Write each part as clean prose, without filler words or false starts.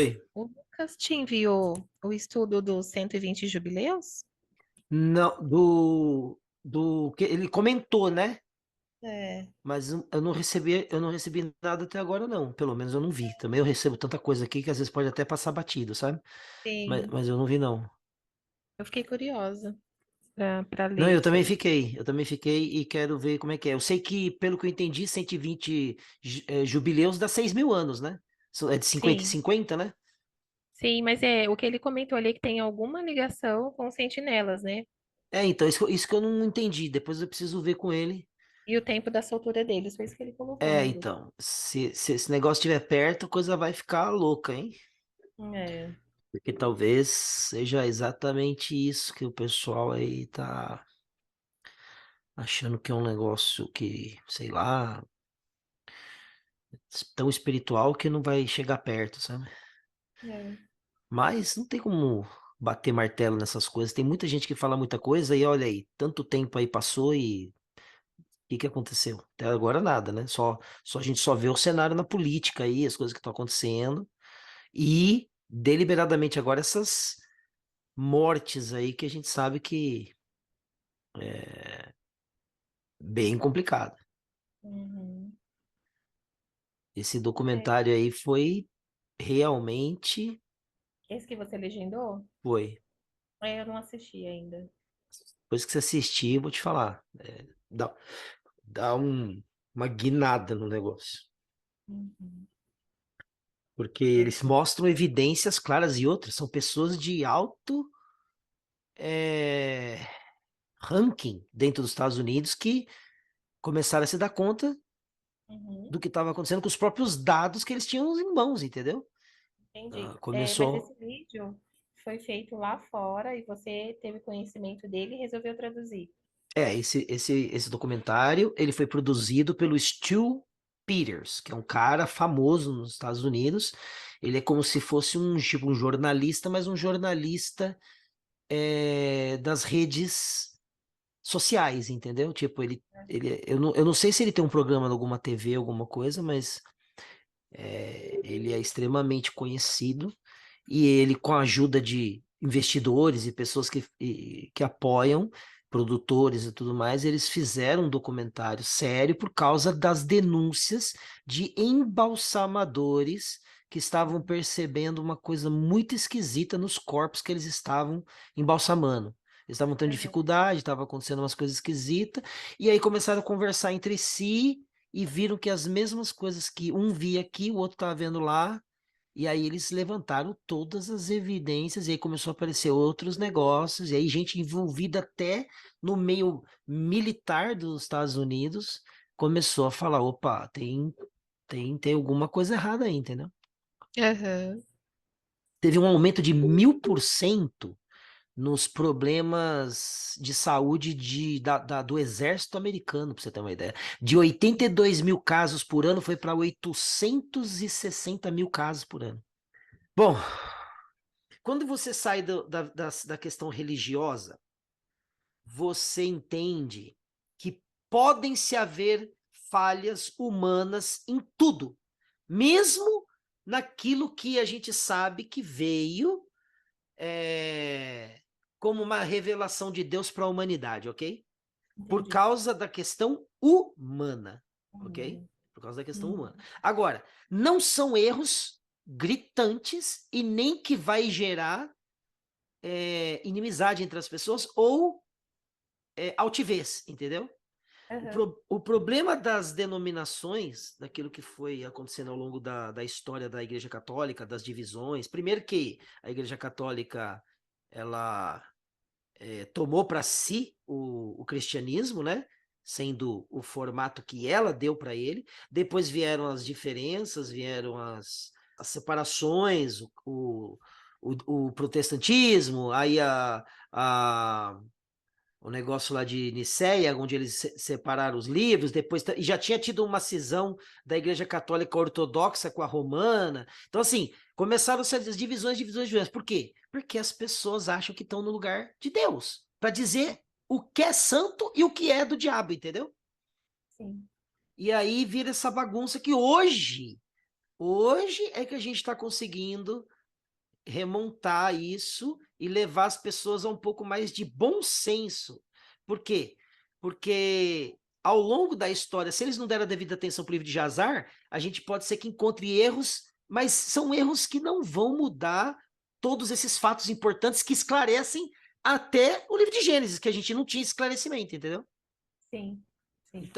Oi. O Lucas te enviou o estudo dos 120 jubileus? Não, do que ele comentou, né? É, Mas eu não recebi nada até agora, não. Pelo menos eu não vi. Também eu recebo tanta coisa aqui que às vezes pode até passar batido, sabe? Mas, sim. mas eu não vi, não. Eu fiquei curiosa para Não, ler eu isso também aí. fiquei. Eu também fiquei e quero ver como é que é. Eu sei que, pelo que eu entendi, 120 jubileus dá 6.000 anos, né? É de 50 em Sim, 50, né? sim, mas é o que ele comentou ali é que tem alguma ligação com os sentinelas, né? É, então, isso que eu não entendi. Depois eu preciso ver com ele. E o tempo da soltura deles, foi isso que ele colocou É, no grupo. então, se esse negócio estiver perto, a coisa vai ficar louca, hein? É, Porque talvez seja exatamente isso que o pessoal aí tá achando que é um negócio que, sei lá, tão espiritual que não vai chegar perto, sabe? é, Mas não tem como bater martelo nessas coisas. Tem muita gente que fala muita coisa e olha aí, tanto tempo aí passou e o que que aconteceu? Até agora nada, né? Só a gente só vê o cenário na política aí, as coisas que estão acontecendo e deliberadamente agora essas mortes aí que a gente sabe que é bem complicado. uhum. Esse É. documentário aí foi realmente Esse que você legendou? foi. É, eu não assisti ainda. Depois que você assistir, eu vou te falar. Dá uma guinada no negócio. Uhum. Porque É, eles mostram evidências claras e outras. São pessoas de alto é, ranking dentro dos Estados Unidos que começaram a se dar conta uhum. do que estava acontecendo com os próprios dados que eles tinham em mãos, entendeu? Entendi. É, mas Começou. esse vídeo foi feito lá fora e você teve conhecimento dele e resolveu traduzir. Esse documentário, ele foi produzido pelo Stu Peters, que é um cara famoso nos Estados Unidos. Ele é como se fosse tipo um jornalista, mas um jornalista das redes sociais, entendeu? Tipo, eu não sei se ele tem um programa em alguma TV, alguma coisa, mas ele é extremamente conhecido e ele, com a ajuda de investidores e pessoas que apoiam, produtores e tudo mais, eles fizeram um documentário sério por causa das denúncias de embalsamadores que estavam percebendo uma coisa muito esquisita nos corpos que eles estavam embalsamando. Eles estavam tendo Uhum. dificuldade, estava acontecendo umas coisas esquisitas, e aí começaram a conversar entre si e viram que as mesmas coisas que um via aqui, o outro estava vendo lá, e aí eles levantaram todas as evidências, e aí começou a aparecer outros negócios, e aí gente envolvida até no meio militar dos Estados Unidos começou a falar, opa, tem alguma coisa errada aí, entendeu? Aham. Teve um aumento de 1.000% nos problemas de saúde do exército americano, para você ter uma ideia. De 82 mil casos por ano foi para 860 mil casos por ano. Bom, quando você sai da questão religiosa, você entende que podem se haver falhas humanas em tudo, mesmo naquilo que a gente sabe que veio é, como uma revelação de Deus para a humanidade, ok? Por Entendi. causa da questão humana, ok? Uhum. Por causa da questão humana. Uhum. Agora, não são erros gritantes e nem que vai gerar inimizade entre as pessoas ou altivez, entendeu? Aham. O problema das denominações, daquilo que foi acontecendo ao longo da história da Igreja Católica, das divisões, primeiro que a Igreja Católica ela tomou para si o cristianismo, né? Sendo o formato que ela deu para ele. Depois vieram as diferenças, vieram as separações, o protestantismo, aí o negócio lá de Nicéia, onde eles separaram os livros, depois e já tinha tido uma cisão da Igreja Católica Ortodoxa com a Romana. Então, assim, começaram as divisões, divisões, divisões. Por quê? Porque as pessoas acham que estão no lugar de Deus, para dizer o que é santo e o que é do diabo, entendeu? Sim. E aí vira essa bagunça que hoje é que a gente está conseguindo. remontar isso e levar as pessoas a um pouco mais de bom senso. Por quê? Porque ao longo da história, se eles não deram a devida atenção para o livro de Jazar, a gente pode ser que encontre erros, mas são erros que não vão mudar todos esses fatos importantes que esclarecem até o livro de Gênesis, que a gente não tinha esclarecimento, entendeu? Sim, sim.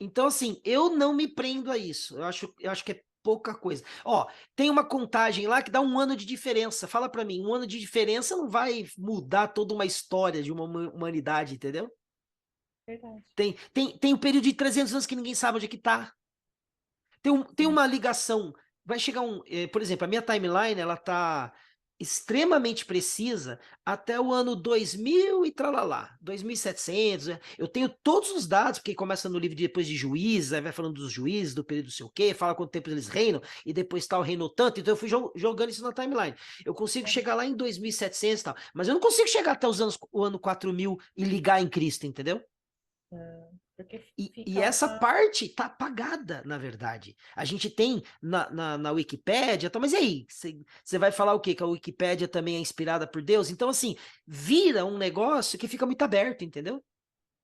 Então assim, eu não me prendo a isso. Eu acho que é pouca coisa. Ó, tem uma contagem lá que dá um ano de diferença. Fala para mim, um ano de diferença não vai mudar toda uma história de uma humanidade, entendeu? Verdade. Tem um período de 300 anos que ninguém sabe onde é que tá. Tem Sim. uma ligação. Vai chegar por exemplo, a minha timeline, ela tá extremamente precisa até o ano 2000 e tralalá, 2700, né? Eu tenho todos os dados, porque começa no livro depois de Juízes, aí vai falando dos juízes, do período não sei o quê, fala quanto tempo eles reinam, e depois tal reinou tanto, então eu fui jogando isso na timeline. Eu consigo chegar lá em 2700 e tal, mas eu não consigo chegar até o ano 4000 e ligar em Cristo, entendeu? Porque E fica essa uma. parte está apagada, na verdade. A gente tem na Wikipédia, tá, mas e aí? Você vai falar o quê? Que a Wikipédia também é inspirada por Deus? Então, assim, vira um negócio que fica muito aberto, entendeu?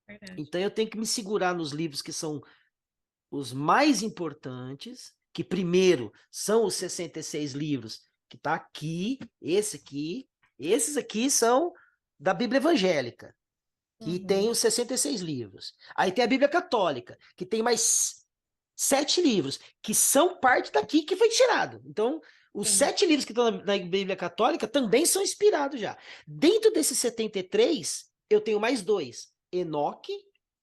Verdade. Então, eu tenho que me segurar nos livros que são os mais importantes, que primeiro são os 66 livros que está aqui, esse aqui. Esses aqui são da Bíblia Evangélica, que tem Uhum. os 66 livros. Aí tem a Bíblia Católica, que tem mais 7 livros, que são parte daqui que foi tirado. Então, os Sim. 7 livros que estão na Bíblia Católica também são inspirados já. Dentro desses 73, eu tenho mais dois, Enoque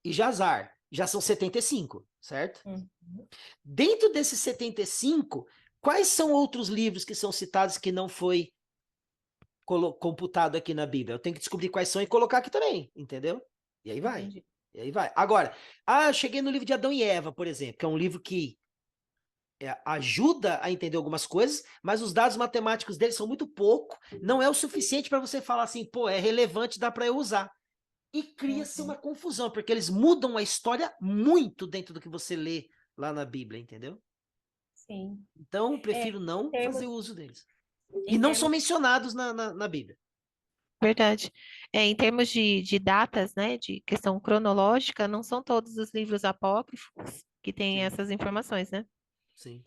e Jazar. Já são 75, certo? Uhum. Dentro desses 75, quais são outros livros que são citados que não foi computado aqui na Bíblia? Eu tenho que descobrir quais são e colocar aqui também, entendeu? E aí vai. Entendi. E aí vai. Agora, eu cheguei no livro de Adão e Eva, por exemplo, que é um livro que ajuda a entender algumas coisas, mas os dados matemáticos dele são muito pouco, não é o suficiente para você falar assim, pô, é relevante, dá para eu usar. E cria-se Uhum. uma confusão, porque eles mudam a história muito dentro do que você lê lá na Bíblia, entendeu? Sim. Então, É, prefiro em não fazer termos, uso deles. E em não são termos, mencionados na Bíblia. verdade. Em termos de datas, né, de questão cronológica, não são todos os livros apócrifos que têm Sim, essas informações, né, sim. de,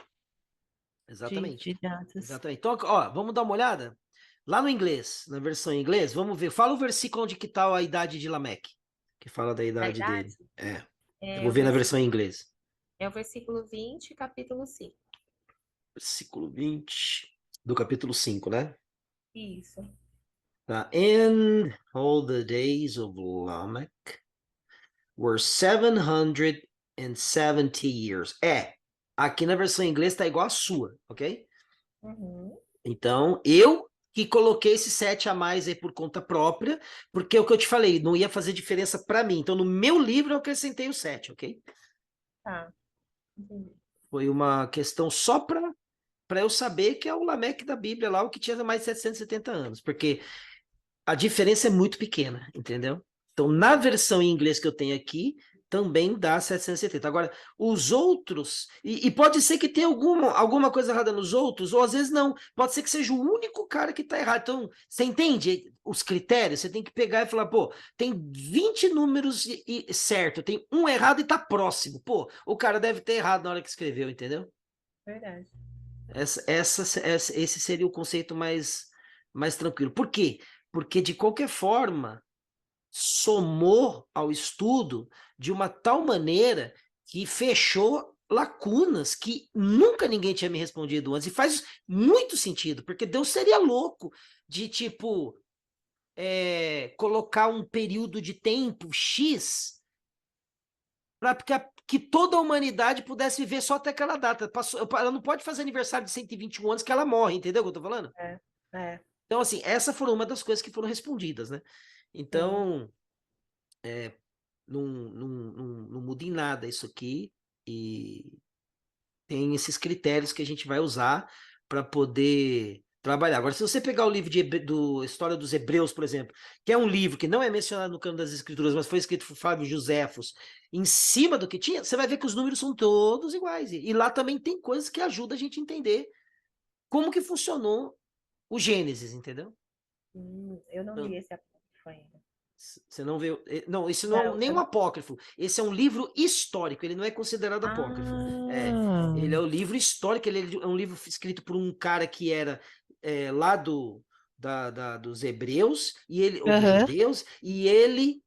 Exatamente. de datas. Exatamente. Então, ó, vamos dar uma olhada? Lá no inglês, na versão em inglês, vamos ver. Fala o versículo onde que tá a idade de Lameque, que fala da Da idade dele. idade, Eu é vou o ver na versão em versículo, inglês. é o versículo 20, capítulo 5. Versículo 20 do capítulo 5, né? Isso. Tá. And all the days of Lamech were 770 years. Aqui na versão em inglês tá igual a sua, ok? Uhum. Então, eu que coloquei esse 7 a mais aí por conta própria, porque é o que eu te falei, não ia fazer diferença para mim. Então, no meu livro, eu acrescentei o 7, ok? Tá, entendi. Foi uma questão só para eu saber que é o Lameque da Bíblia lá, o que tinha mais de 770 anos, porque a diferença é muito pequena, entendeu? Então, na versão em inglês que eu tenho aqui, também dá 770. Agora, os outros, e pode ser que tenha alguma coisa errada nos outros, ou às vezes não. Pode ser que seja o único cara que está errado. Então, você entende os critérios? Você tem que pegar e falar, pô, tem 20 números certo, tem um errado e está próximo. Pô, o cara deve ter errado na hora que escreveu, entendeu? Verdade. Esse seria o conceito mais tranquilo. Por quê? Porque, de qualquer forma, somou ao estudo de uma tal maneira que fechou lacunas que nunca ninguém tinha me respondido antes. E faz muito sentido, porque Deus seria louco de, tipo, colocar um período de tempo X para que toda a humanidade pudesse viver só até aquela data. Ela não pode fazer aniversário de 121 anos que ela morre, entendeu o que eu tô falando? É, é, Então, assim, essa foi uma das coisas que foram respondidas, né? sim. Então, não muda em nada isso aqui e tem esses critérios que a gente vai usar para poder trabalhar. Agora, se você pegar o livro do História dos Hebreus, por exemplo, que é um livro que não é mencionado no Cano das Escrituras, mas foi escrito por Fábio Joséfos, em cima do que tinha, você vai ver que os números são todos iguais. E lá também tem coisas que ajudam a gente a entender como que funcionou o Gênesis, entendeu? Eu não li Não, esse apócrifo ainda. você não vê. Não, isso não é Não, nem um apócrifo. Esse é um livro histórico, ele não é considerado apócrifo. Ele é Ah, o livro histórico, ele é um livro escrito por um cara que era lá dos hebreus, ou dos aham, judeus, e ele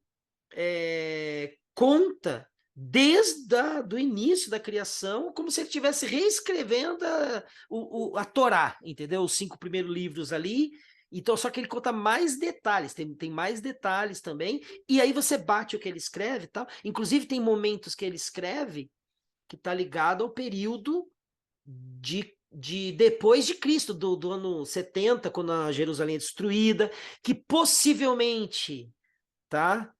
conta desde do início da criação, como se ele estivesse reescrevendo a Torá, entendeu? Os 5 primeiros livros ali. Então, só que ele conta mais detalhes, tem mais detalhes também, e aí você bate o que ele escreve e tal. Inclusive, tem momentos que ele escreve que está ligado ao período de depois de Cristo, do ano 70, quando a Jerusalém é destruída, que possivelmente, tá?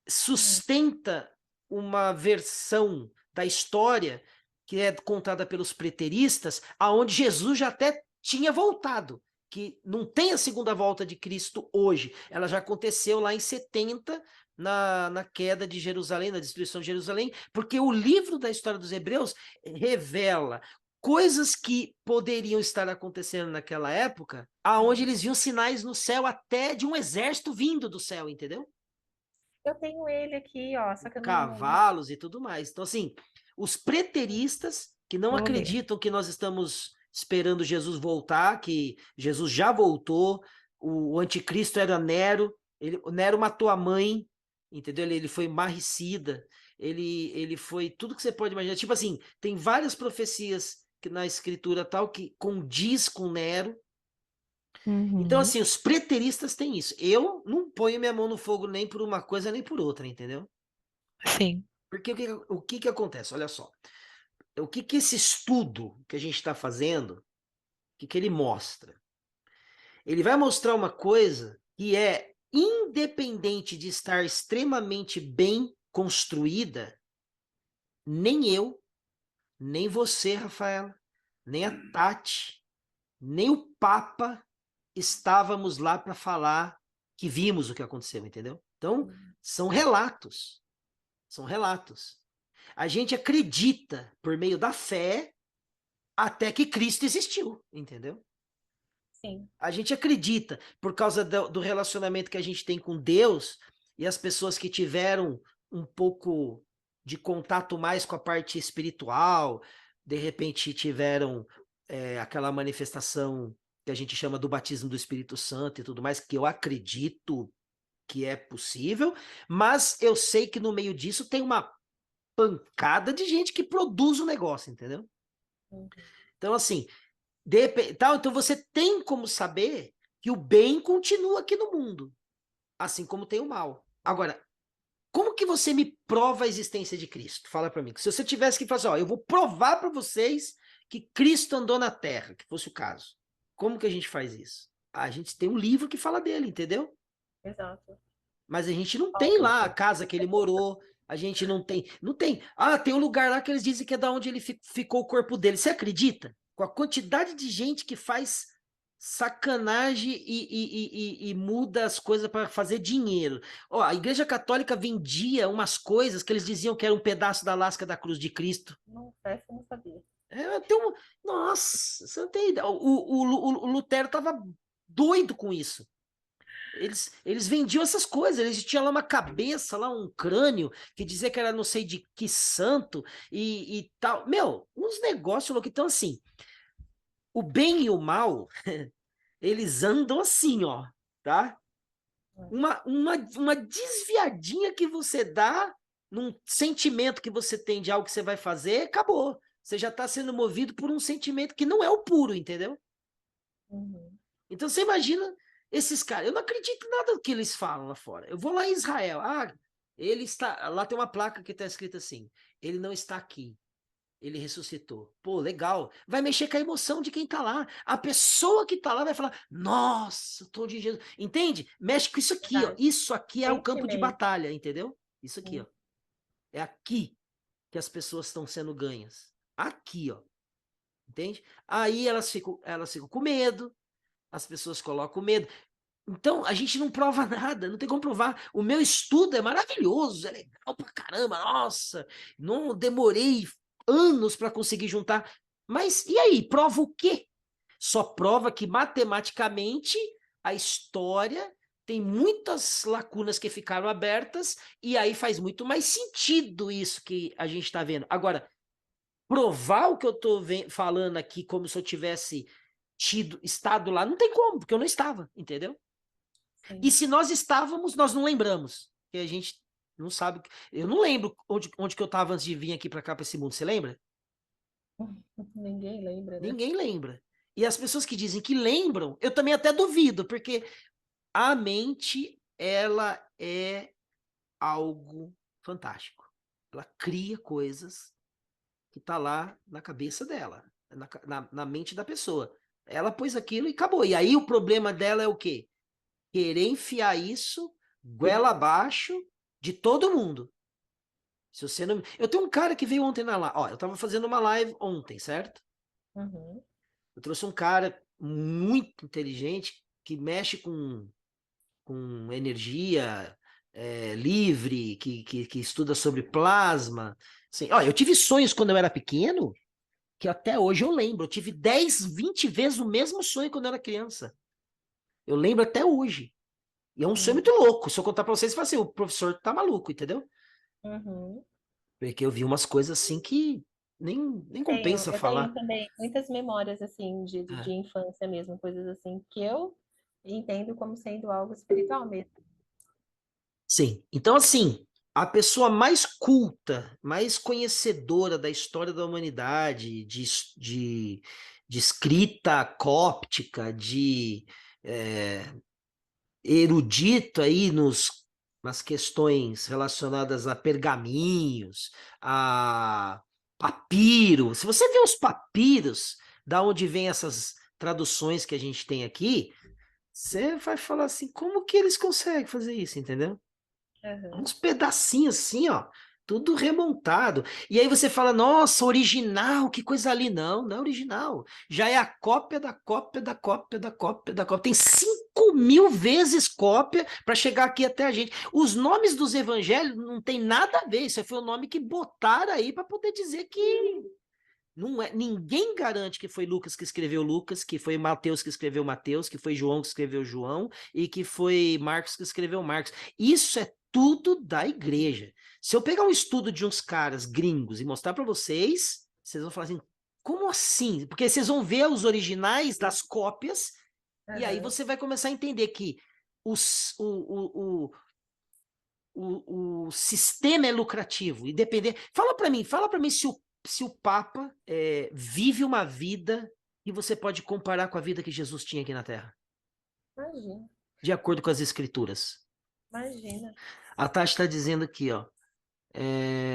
Sustenta uma versão da história que é contada pelos preteristas, aonde Jesus já até tinha voltado, que não tem a segunda volta de Cristo hoje. Ela já aconteceu lá em 70, na queda de Jerusalém, na destruição de Jerusalém, porque o livro da história dos Hebreus revela coisas que poderiam estar acontecendo naquela época, aonde eles viam sinais no céu até de um exército vindo do céu, entendeu? eu tenho ele aqui, ó, só que eu não Cavalos e tudo mais. Então, assim, os preteristas que não vou ver. acreditam que nós estamos esperando Jesus voltar, que Jesus já voltou, o anticristo era Nero, o Nero matou a mãe, entendeu? Ele foi marricida, ele foi tudo que você pode imaginar. Tipo assim, tem várias profecias que na escritura tal que condiz com Nero. Então, Uhum, assim, os preteristas têm isso. Eu não ponho minha mão no fogo nem por uma coisa nem por outra, entendeu? sim. Porque o que acontece? Olha só. O que esse estudo que a gente está fazendo, que ele mostra? Ele vai mostrar uma coisa que é independente de estar extremamente bem construída, nem eu, nem você, Rafaela, nem a Tati, nem o Papa estávamos lá para falar que vimos o que aconteceu, entendeu? Então, são relatos. São relatos. A gente acredita por meio da fé até que Cristo existiu, entendeu? Sim. A gente acredita por causa do relacionamento que a gente tem com Deus e as pessoas que tiveram um pouco de contato mais com a parte espiritual, de repente tiveram aquela manifestação que a gente chama do batismo do Espírito Santo e tudo mais, que eu acredito que é possível, mas eu sei que no meio disso tem uma pancada de gente que produz o negócio, entendeu? Uhum. Então, assim, então você tem como saber que o bem continua aqui no mundo, assim como tem o mal. Agora, como que você me prova a existência de Cristo? Fala para mim. Se você tivesse que fazer, ó, eu vou provar para vocês que Cristo andou na Terra, que fosse o caso. Como que a gente faz isso? A gente tem um livro que fala dele, entendeu? Exato. Mas a gente não Qual tem lá a livro? casa que ele morou, a gente não tem. Ah, tem um lugar lá que eles dizem que é da onde ele ficou o corpo dele. Você acredita? Com a quantidade de gente que faz sacanagem e muda as coisas para fazer dinheiro. Ó, a Igreja Católica vendia umas coisas que eles diziam que era um pedaço da lasca da cruz de Cristo. Não, essa eu não sabia. Nossa, você não tem ideia. O Lutero tava doido com isso. Eles vendiam essas coisas, eles tinham lá uma cabeça, lá um crânio, que dizia que era não sei de que santo e tal. Meu, uns negócios loucos. Então, assim, o bem e o mal, eles andam assim, ó, tá? Uma desviadinha que você dá num sentimento que você tem de algo que você vai fazer, acabou. Você já está sendo movido por um sentimento que não é o puro, entendeu? Uhum. Então você imagina esses caras. Eu não acredito em nada do que eles falam lá fora. Eu vou lá em Israel. Ah, ele está. Lá tem uma placa que está escrita assim: ele não está aqui. Ele ressuscitou. Pô, legal. Vai mexer com a emoção de quem está lá. A pessoa que está lá vai falar: Nossa, eu tô de Jesus. Entende? Mexe com isso aqui, ó. Verdade. Isso aqui é o campo de Sentimento. batalha, entendeu? Isso aqui, Sim. ó. É aqui que as pessoas estão sendo ganhas. Aqui, ó. Entende? Aí elas ficam com medo, as pessoas colocam medo. Então, a gente não prova nada, não tem como provar. O meu estudo é maravilhoso, é legal pra caramba, nossa, não demorei anos para conseguir juntar. Mas e aí, prova o quê? só prova que matematicamente a história tem muitas lacunas que ficaram abertas, e aí faz muito mais sentido isso que a gente está vendo. Agora, provar o que eu estou falando aqui como se eu tivesse estado lá, não tem como, porque eu não estava, entendeu? E Sim. se nós estávamos, nós não lembramos. Porque a gente não sabe. Eu não lembro onde que eu estava antes de vir aqui para cá, para esse mundo. Você lembra? Ninguém lembra, né? Ninguém lembra. E as pessoas que dizem que lembram, eu também até duvido, porque a mente, ela é algo fantástico. Ela cria coisas que tá lá na cabeça dela, na mente da pessoa. Ela pôs aquilo e acabou. E aí o problema dela é o quê? Querer enfiar isso goela abaixo de todo mundo. Se você não... Eu tenho um cara que veio ontem na live. Ó, eu tava fazendo uma live ontem, certo? Uhum. Eu trouxe um cara muito inteligente que mexe com energia livre, que estuda sobre plasma. Assim, ó, eu tive sonhos quando eu era pequeno que até hoje eu lembro. Eu tive 10, 20 vezes o mesmo sonho quando eu era criança. Eu lembro até hoje. E é um sonho Uhum. muito louco. Se eu contar pra vocês, você fala assim, o professor tá maluco, entendeu? Uhum. Porque eu vi umas coisas assim que nem compensa Eu tenho falar. também muitas memórias assim de É. infância mesmo, coisas assim que eu entendo como sendo algo espiritual mesmo. Sim. Então, assim, a pessoa mais culta, mais conhecedora da história da humanidade, de escrita cóptica, de é, erudito aí nas questões relacionadas a pergaminhos, a papiro. Se você vê os papiros, da onde vem essas traduções que a gente tem aqui, você vai falar assim, como que eles conseguem fazer isso, entendeu? Uhum. Uns pedacinhos assim, ó, tudo remontado. E aí você fala, nossa, original, que coisa ali. Não, não é original. Já é a cópia da cópia da cópia da cópia da cópia. Tem 5.000 vezes cópia para chegar aqui até a gente. Os nomes dos evangelhos não tem nada a ver. Isso foi o nome que botaram aí para poder dizer que não é, ninguém garante que foi Lucas que escreveu Lucas, que foi Mateus que escreveu Mateus, que foi João que escreveu João e que foi Marcos que escreveu Marcos. Isso é tudo da igreja. Se eu pegar um estudo de uns caras gringos e mostrar para vocês, vocês vão falar assim: como assim? Porque vocês vão ver os originais das cópias e aí Uhum. você vai começar a entender que os, o sistema é lucrativo, independente. Fala para mim se o Papa vive uma vida que você pode comparar com a vida que Jesus tinha aqui na Terra, Imagina, de acordo com as Escrituras. imagina. A Tati está dizendo aqui, ó.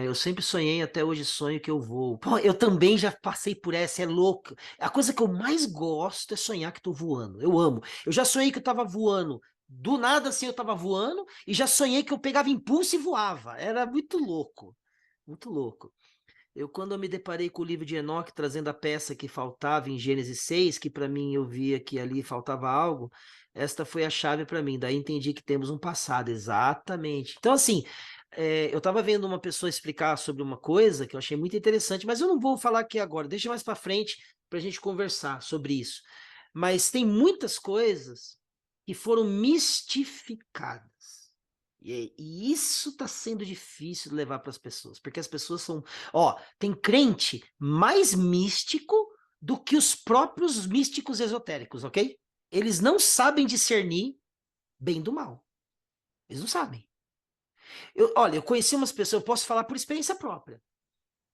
Eu sempre sonhei, até hoje sonho que eu vou. Pô, eu também já passei por essa, é louco. A coisa que eu mais gosto é sonhar que estou voando. Eu amo. Eu já sonhei que eu estava voando. Do nada assim eu estava voando e já sonhei que eu pegava impulso e voava. Era muito louco. Muito louco. Quando eu me deparei com o livro de Enoque trazendo a peça que faltava em Gênesis 6, que para mim eu via que ali faltava algo, esta foi a chave para mim. Daí entendi que temos um passado, exatamente. Então, assim, eu estava vendo uma pessoa explicar sobre uma coisa que eu achei muito interessante, mas eu não vou falar aqui agora, deixa mais para frente para a gente conversar sobre isso. Mas tem muitas coisas que foram mistificadas. E isso está sendo difícil de levar para as pessoas, porque as pessoas são. Ó, tem crente mais místico do que os próprios místicos esotéricos, ok? Eles não sabem discernir bem do mal. Eles não sabem. Olha, eu conheci umas pessoas, eu posso falar por experiência própria.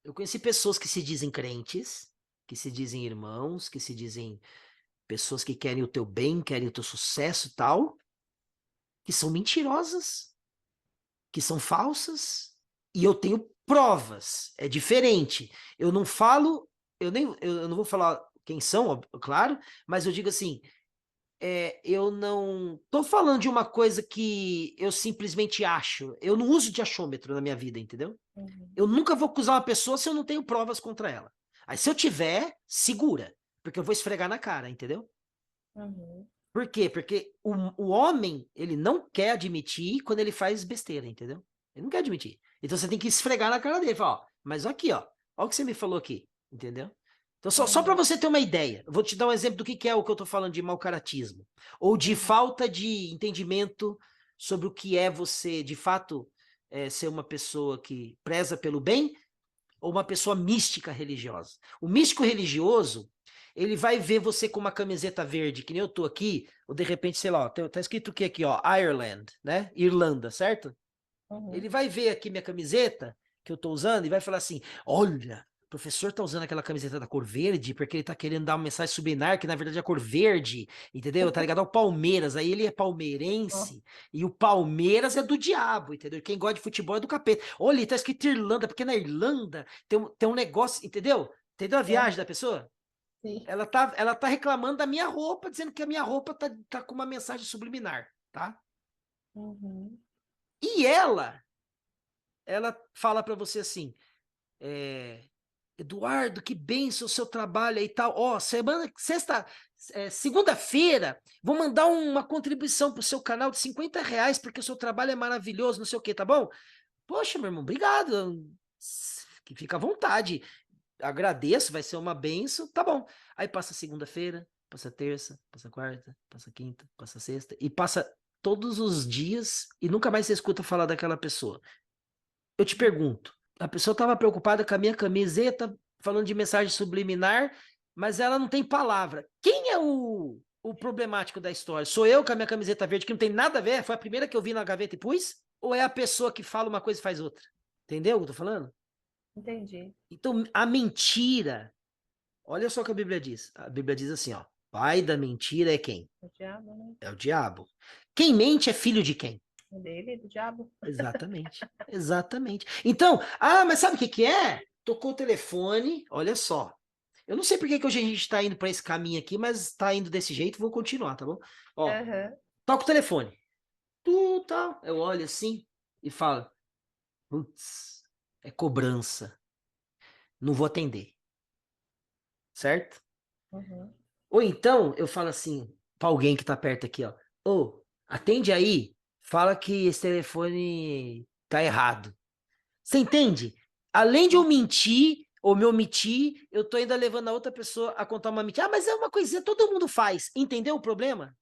Eu conheci pessoas que se dizem crentes, que se dizem irmãos, que se dizem pessoas que querem o teu bem, querem o teu sucesso e tal, que são mentirosas, que são falsas, e eu tenho provas. É diferente. Eu não falo, eu não vou falar quem são, claro, mas eu digo assim, eu não tô falando de uma coisa que eu simplesmente acho. Eu não uso de achômetro na minha vida, entendeu? Uhum. Eu nunca vou acusar uma pessoa se eu não tenho provas contra ela. Aí se eu tiver, segura, porque eu vou esfregar na cara, entendeu? Uhum. Por quê? Porque o homem, ele não quer admitir quando ele faz besteira, entendeu? Ele não quer admitir. Então você tem que esfregar na cara dele, falar, ó, mas aqui, ó o que você me falou aqui, entendeu? Então, só para Uhum, você ter uma ideia, eu vou te dar um exemplo do que é o que eu estou falando de mau caratismo, ou de uhum, falta de entendimento sobre o que é você, de fato, ser uma pessoa que preza pelo bem ou uma pessoa mística religiosa. O místico religioso, ele vai ver você com uma camiseta verde, que nem eu tô aqui, ou de repente, sei lá, ó, tá escrito o que aqui, ó, Ireland, né? Irlanda, certo? Ele uhum. vai ver aqui minha camiseta que eu tô usando e vai falar assim: olha, o professor tá usando aquela camiseta da cor verde porque ele tá querendo dar uma mensagem subliminar que na verdade é a cor verde, entendeu? Tá ligado ao Palmeiras, aí ele é Ó, palmeirense e o Palmeiras é do diabo, entendeu? Quem gosta de futebol é do capeta. Olha, tá escrito Irlanda, porque na Irlanda tem um negócio, entendeu? Entendeu a aham, viagem da pessoa? sim. Ela tá reclamando da minha roupa, dizendo que a minha roupa tá com uma mensagem subliminar, tá? Uhum, E ela fala pra você assim: é, Eduardo, que benção o seu trabalho aí e tal. Ó, segunda-feira, vou mandar uma contribuição pro seu canal de R$ 50, porque o seu trabalho é maravilhoso, não sei o que, tá bom? Poxa, meu irmão, obrigado. Que fica à vontade. Agradeço, vai ser uma benção, tá bom. Aí passa segunda-feira, passa terça, passa quarta, passa quinta, passa sexta, e passa todos os dias e nunca mais você escuta falar daquela pessoa. Eu te pergunto, a pessoa estava preocupada com a minha camiseta, falando de mensagem subliminar, mas ela não tem palavra. Quem é o problemático da história? Sou eu com a minha camiseta verde, que não tem nada a ver? Foi a primeira que eu vi na gaveta e pus? Ou é a pessoa que fala uma coisa e faz outra? Entendeu o que eu tô falando? entendi. Então, a mentira, olha só o que a Bíblia diz. A Bíblia diz assim, ó, pai da mentira é quem? O diabo, né? É o diabo. Quem mente é filho de quem? O dele, do diabo. Exatamente. Exatamente. Então, mas sabe o que que é? Tocou o telefone, olha só. Eu não sei por que que hoje a gente está indo para esse caminho aqui, mas está indo desse jeito, vou continuar, tá bom? Ó, Aham, toca o telefone. Tu, tal. Eu olho assim e falo, putz, é cobrança. Não vou atender, certo? uhum. Ou então eu falo assim para alguém que tá perto aqui, ó. Ô, atende aí. Fala que esse telefone tá errado. Você entende? Além de eu mentir ou me omitir, eu tô ainda levando a outra pessoa a contar uma mentira. Ah, mas é uma coisinha, todo mundo faz. Entendeu o problema?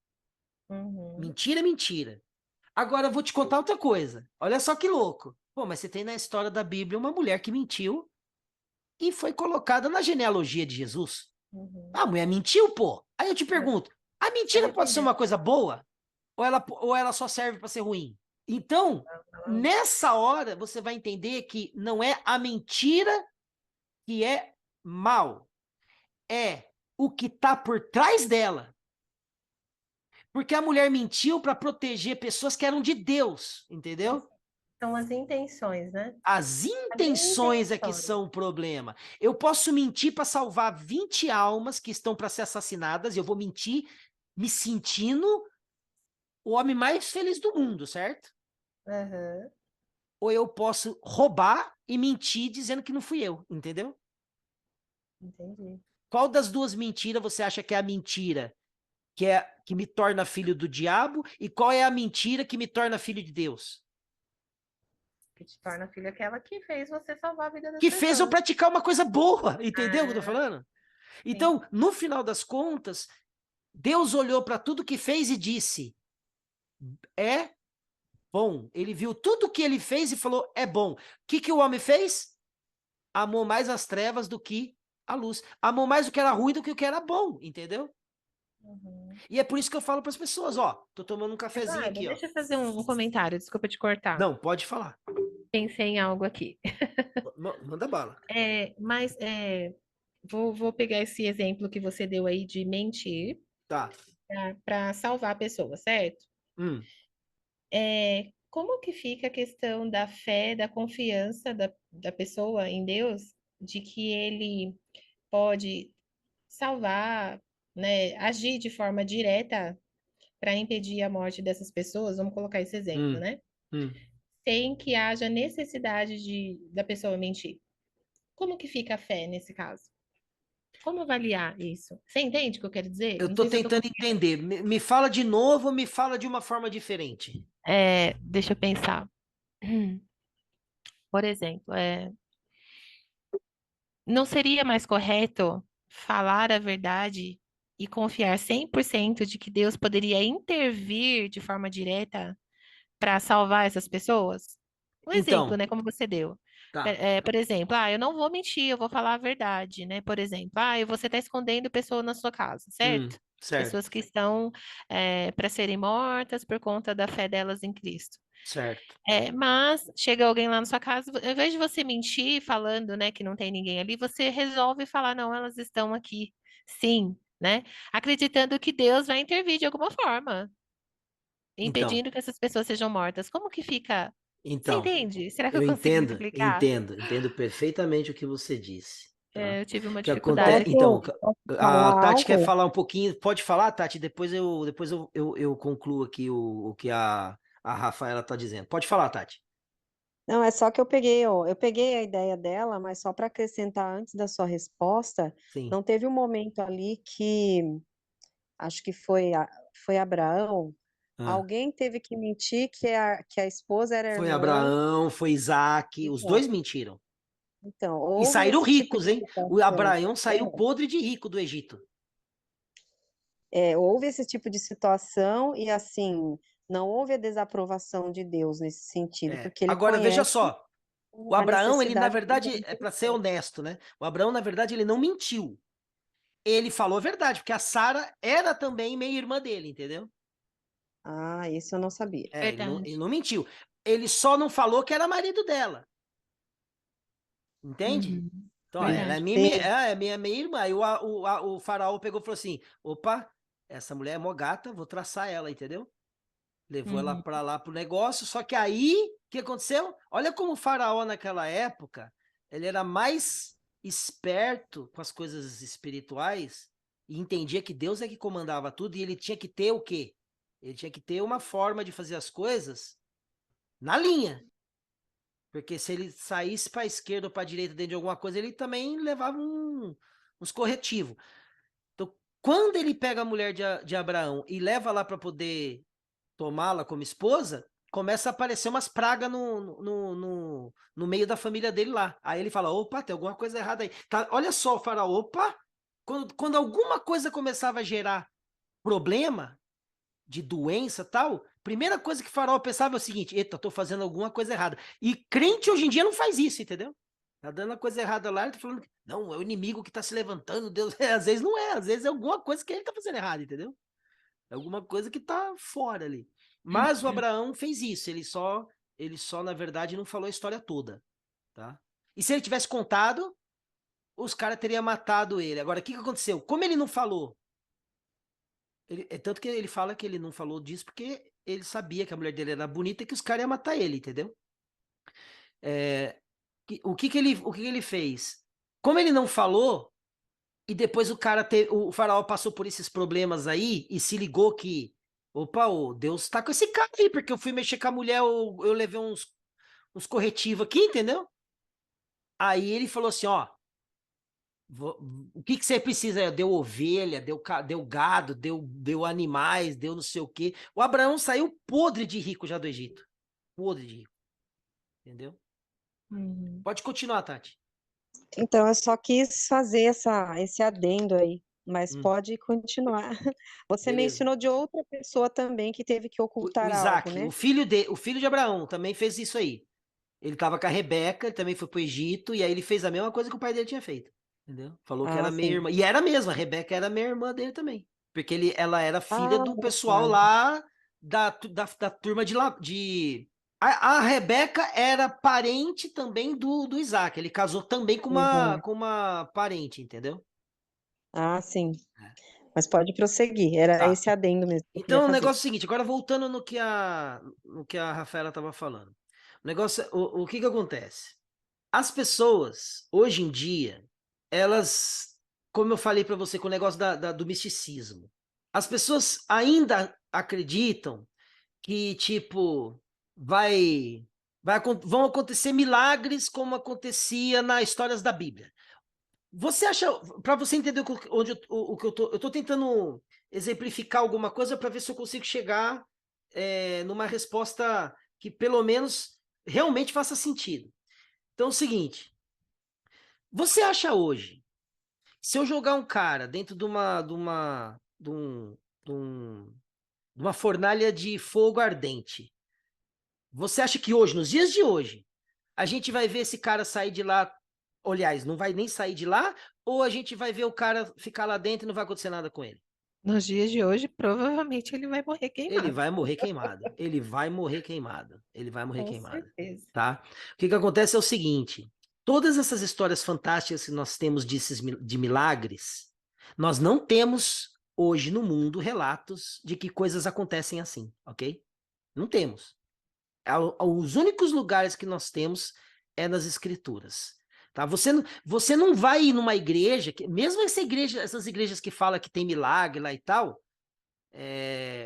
Uhum. Mentira é mentira. Agora eu vou te contar outra coisa. Olha só que louco. Pô, mas você tem na história da Bíblia uma mulher que mentiu e foi colocada na genealogia de Jesus. Uhum. Ah, a mulher mentiu, pô. Aí eu te Mas pergunto: a se mentira pode ser arrependeu. uma coisa boa? Ou ela só serve para ser ruim? Então, Ela- nessa hora, você vai entender que não é a mentira que é mal, é o que está por trás dela. Porque a mulher mentiu para proteger pessoas que eram de Deus, entendeu? São as intenções, né? As As intenções é que intenções. são o problema. Eu posso mentir para salvar 20 almas que estão para ser assassinadas, e eu vou mentir me sentindo o homem mais feliz do mundo, certo? Aham, Ou eu posso roubar e mentir dizendo que não fui eu, entendeu? entendi. Qual das duas mentiras você acha que é a mentira que me torna filho do diabo e qual é a mentira que me torna filho de Deus? Que te torna filha aquela que fez você salvar a vida das Que fez eu pessoas. praticar uma coisa boa, entendeu o que eu tô Ah, falando? sim. Então, no final das contas, Deus olhou para tudo que fez e disse: é bom. Ele viu tudo que ele fez e falou: é bom. O que o homem fez? Amou mais as trevas do que a luz. Amou mais o que era ruim do que o que era bom, entendeu? Uhum. E é por isso que eu falo para as pessoas: ó, tô tomando um cafezinho Eduardo, aqui, ó. deixa eu fazer um comentário, desculpa te cortar. Não, pode falar. Pensei em algo aqui. Manda bala. Vou pegar esse exemplo que você deu aí de mentir Tá. para salvar a pessoa, certo? Hum, Como que fica a questão da fé, da confiança da pessoa em Deus, de que ele pode salvar, né, agir de forma direta para impedir a morte dessas pessoas? Vamos colocar esse exemplo, hum, né? hum. Sem que haja necessidade da pessoa mentir. Como que fica a fé nesse caso? Como avaliar isso? Você entende o que eu quero dizer? Eu Não tô sei se eu tô tentando conseguindo. entender. Me fala de novo, me fala de uma forma diferente. Deixa eu pensar. Por exemplo, não seria mais correto falar a verdade e confiar 100% de que Deus poderia intervir de forma direta para salvar essas pessoas? Um exemplo, Então, né, como você deu. tá. Por exemplo, eu não vou mentir, eu vou falar a verdade, né? Por exemplo, você está escondendo pessoa na sua casa, certo? Pessoas Certo, que estão para serem mortas por conta da fé delas em Cristo. certo. Mas chega alguém lá na sua casa, ao invés de você mentir falando, né, que não tem ninguém ali, você resolve falar, não, elas estão aqui, sim, né? Acreditando que Deus vai intervir de alguma forma, Então, impedindo que essas pessoas sejam mortas. Como que fica? Você então, entende? Será que eu eu consegui me entendo, explicar? entendo perfeitamente o que você disse, tá? Eu tive uma O que dificuldade acontece, aqui. então, Posso a falar Tati quer algo? falar um pouquinho, pode falar, Tati, depois eu concluo aqui o que a Rafaela está dizendo. Pode falar, Tati. Não, é só que eu peguei, ó, eu peguei a ideia dela, mas só para acrescentar antes da sua resposta, Sim. não teve um momento ali que acho que foi Abraão, Ah. alguém teve que mentir que a esposa era Foi irmã. Abraão, foi Isaac, os dois Então, mentiram. então, E houve saíram esse tipo ricos, de hein? O situação. Abraão saiu podre de rico do Egito. Houve esse tipo de situação e assim, não houve a desaprovação de Deus nesse sentido, É. porque ele Agora, veja conhece só, o a Abraão, ele na necessidade de verdade, é para ser manutenção. honesto, né? O Abraão, na verdade, ele não mentiu. Ele falou a verdade, porque a Sara era também meia-irmã dele, entendeu? Ah, isso eu não sabia. É, ele Verdade. não mentiu. Ele só não falou que era marido dela, entende? Uhum. Então, ó, ela é Verdade. minha, é minha meia-irmã. Aí o faraó pegou e falou assim: opa, essa mulher é mó gata, vou traçar ela, entendeu? Levou ela Uhum. para lá pro negócio, só que aí, o que aconteceu? Olha como o faraó naquela época, ele era mais esperto com as coisas espirituais e entendia que Deus é que comandava tudo e ele tinha que ter o quê? Ele tinha que ter uma forma de fazer as coisas na linha, porque se ele saísse para a esquerda ou para a direita dentro de alguma coisa, ele também levava uns corretivos. Então, quando ele pega a mulher de Abraão e leva lá para poder tomá-la como esposa, começa a aparecer umas pragas no meio da família dele lá. Aí ele fala: opa, tem alguma coisa errada aí. Tá, olha só, o faraó, opa, quando alguma coisa começava a gerar problema de doença e tal, primeira coisa que o faraó pensava é o seguinte: eita, tô fazendo alguma coisa errada. E crente hoje em dia não faz isso, entendeu? Tá dando a coisa errada lá, ele tá falando, não, é o inimigo que tá se levantando, Deus. Às vezes não é, às vezes é alguma coisa que ele tá fazendo errado, entendeu? É alguma coisa que tá fora ali. Mas o Abraão fez isso, ele só na verdade não falou a história toda, tá? E se ele tivesse contado, os caras teriam matado ele. Agora, o que que aconteceu? Como ele não falou? Tanto que ele fala que ele não falou disso porque ele sabia que a mulher dele era bonita e que os caras iam matar ele, entendeu? É, o que que ele fez? Como ele não falou, e depois o faraó passou por esses problemas aí e se ligou que, opa, ô, Deus tá com esse cara aí, porque eu fui mexer com a mulher, eu levei uns corretivos aqui, entendeu? Aí ele falou assim, ó, vo- o que que você precisa? Deu ovelha, deu gado, deu animais, deu não sei o quê. O Abraão saiu podre de rico já do Egito. Podre de rico, entendeu? Uhum. Pode continuar, Tati. Então, eu só quis fazer esse adendo aí, mas Hum, pode continuar. Você beleza. mencionou de outra pessoa também que teve que O ocultar algo, Isaac, né? o filho de Abraão, também fez isso aí. Ele estava com a Rebeca, ele também foi pro Egito, e aí ele fez a mesma coisa que o pai dele tinha feito. Entendeu? Falou que Ah, era meia sim. irmã. E era mesmo, a Rebeca era meia irmã dele também. Porque ela era filha Ah, do pessoal verdade. lá da turma de lá. A Rebeca era parente também do Isaac. Ele casou também com uma, Uhum. com uma parente, entendeu? Ah, sim. É. Mas pode prosseguir. Era Tá. esse adendo mesmo que eu queria Então o fazer. negócio é o seguinte, agora voltando no que a Rafaela estava falando. O negócio, o que que acontece? As pessoas, hoje em dia, elas, como eu falei para você com o negócio do misticismo, as pessoas ainda acreditam que, tipo, vão acontecer milagres como acontecia nas histórias da Bíblia. Você acha, para você entender onde o que eu tô tentando exemplificar alguma coisa para ver se eu consigo chegar numa resposta que pelo menos realmente faça sentido. Então é o seguinte, você acha hoje, Se eu jogar um cara dentro de uma fornalha de fogo ardente, você acha que hoje, nos dias de hoje, a gente vai ver esse cara sair de lá, aliás, não vai nem sair de lá, ou a gente vai ver o cara ficar lá dentro e não vai acontecer nada com ele? Nos dias de hoje, provavelmente ele vai morrer Ele queimado. vai morrer queimado. Ele vai morrer queimado. Ele vai morrer Com queimado, certeza. tá? O que que acontece é o seguinte, todas essas histórias fantásticas que nós temos de milagres, nós não temos hoje no mundo relatos de que coisas acontecem assim, ok? Não temos. Os únicos lugares que nós temos é nas escrituras. Tá? Você não vai ir numa igreja, mesmo essas igrejas que falam que tem milagre lá e tal,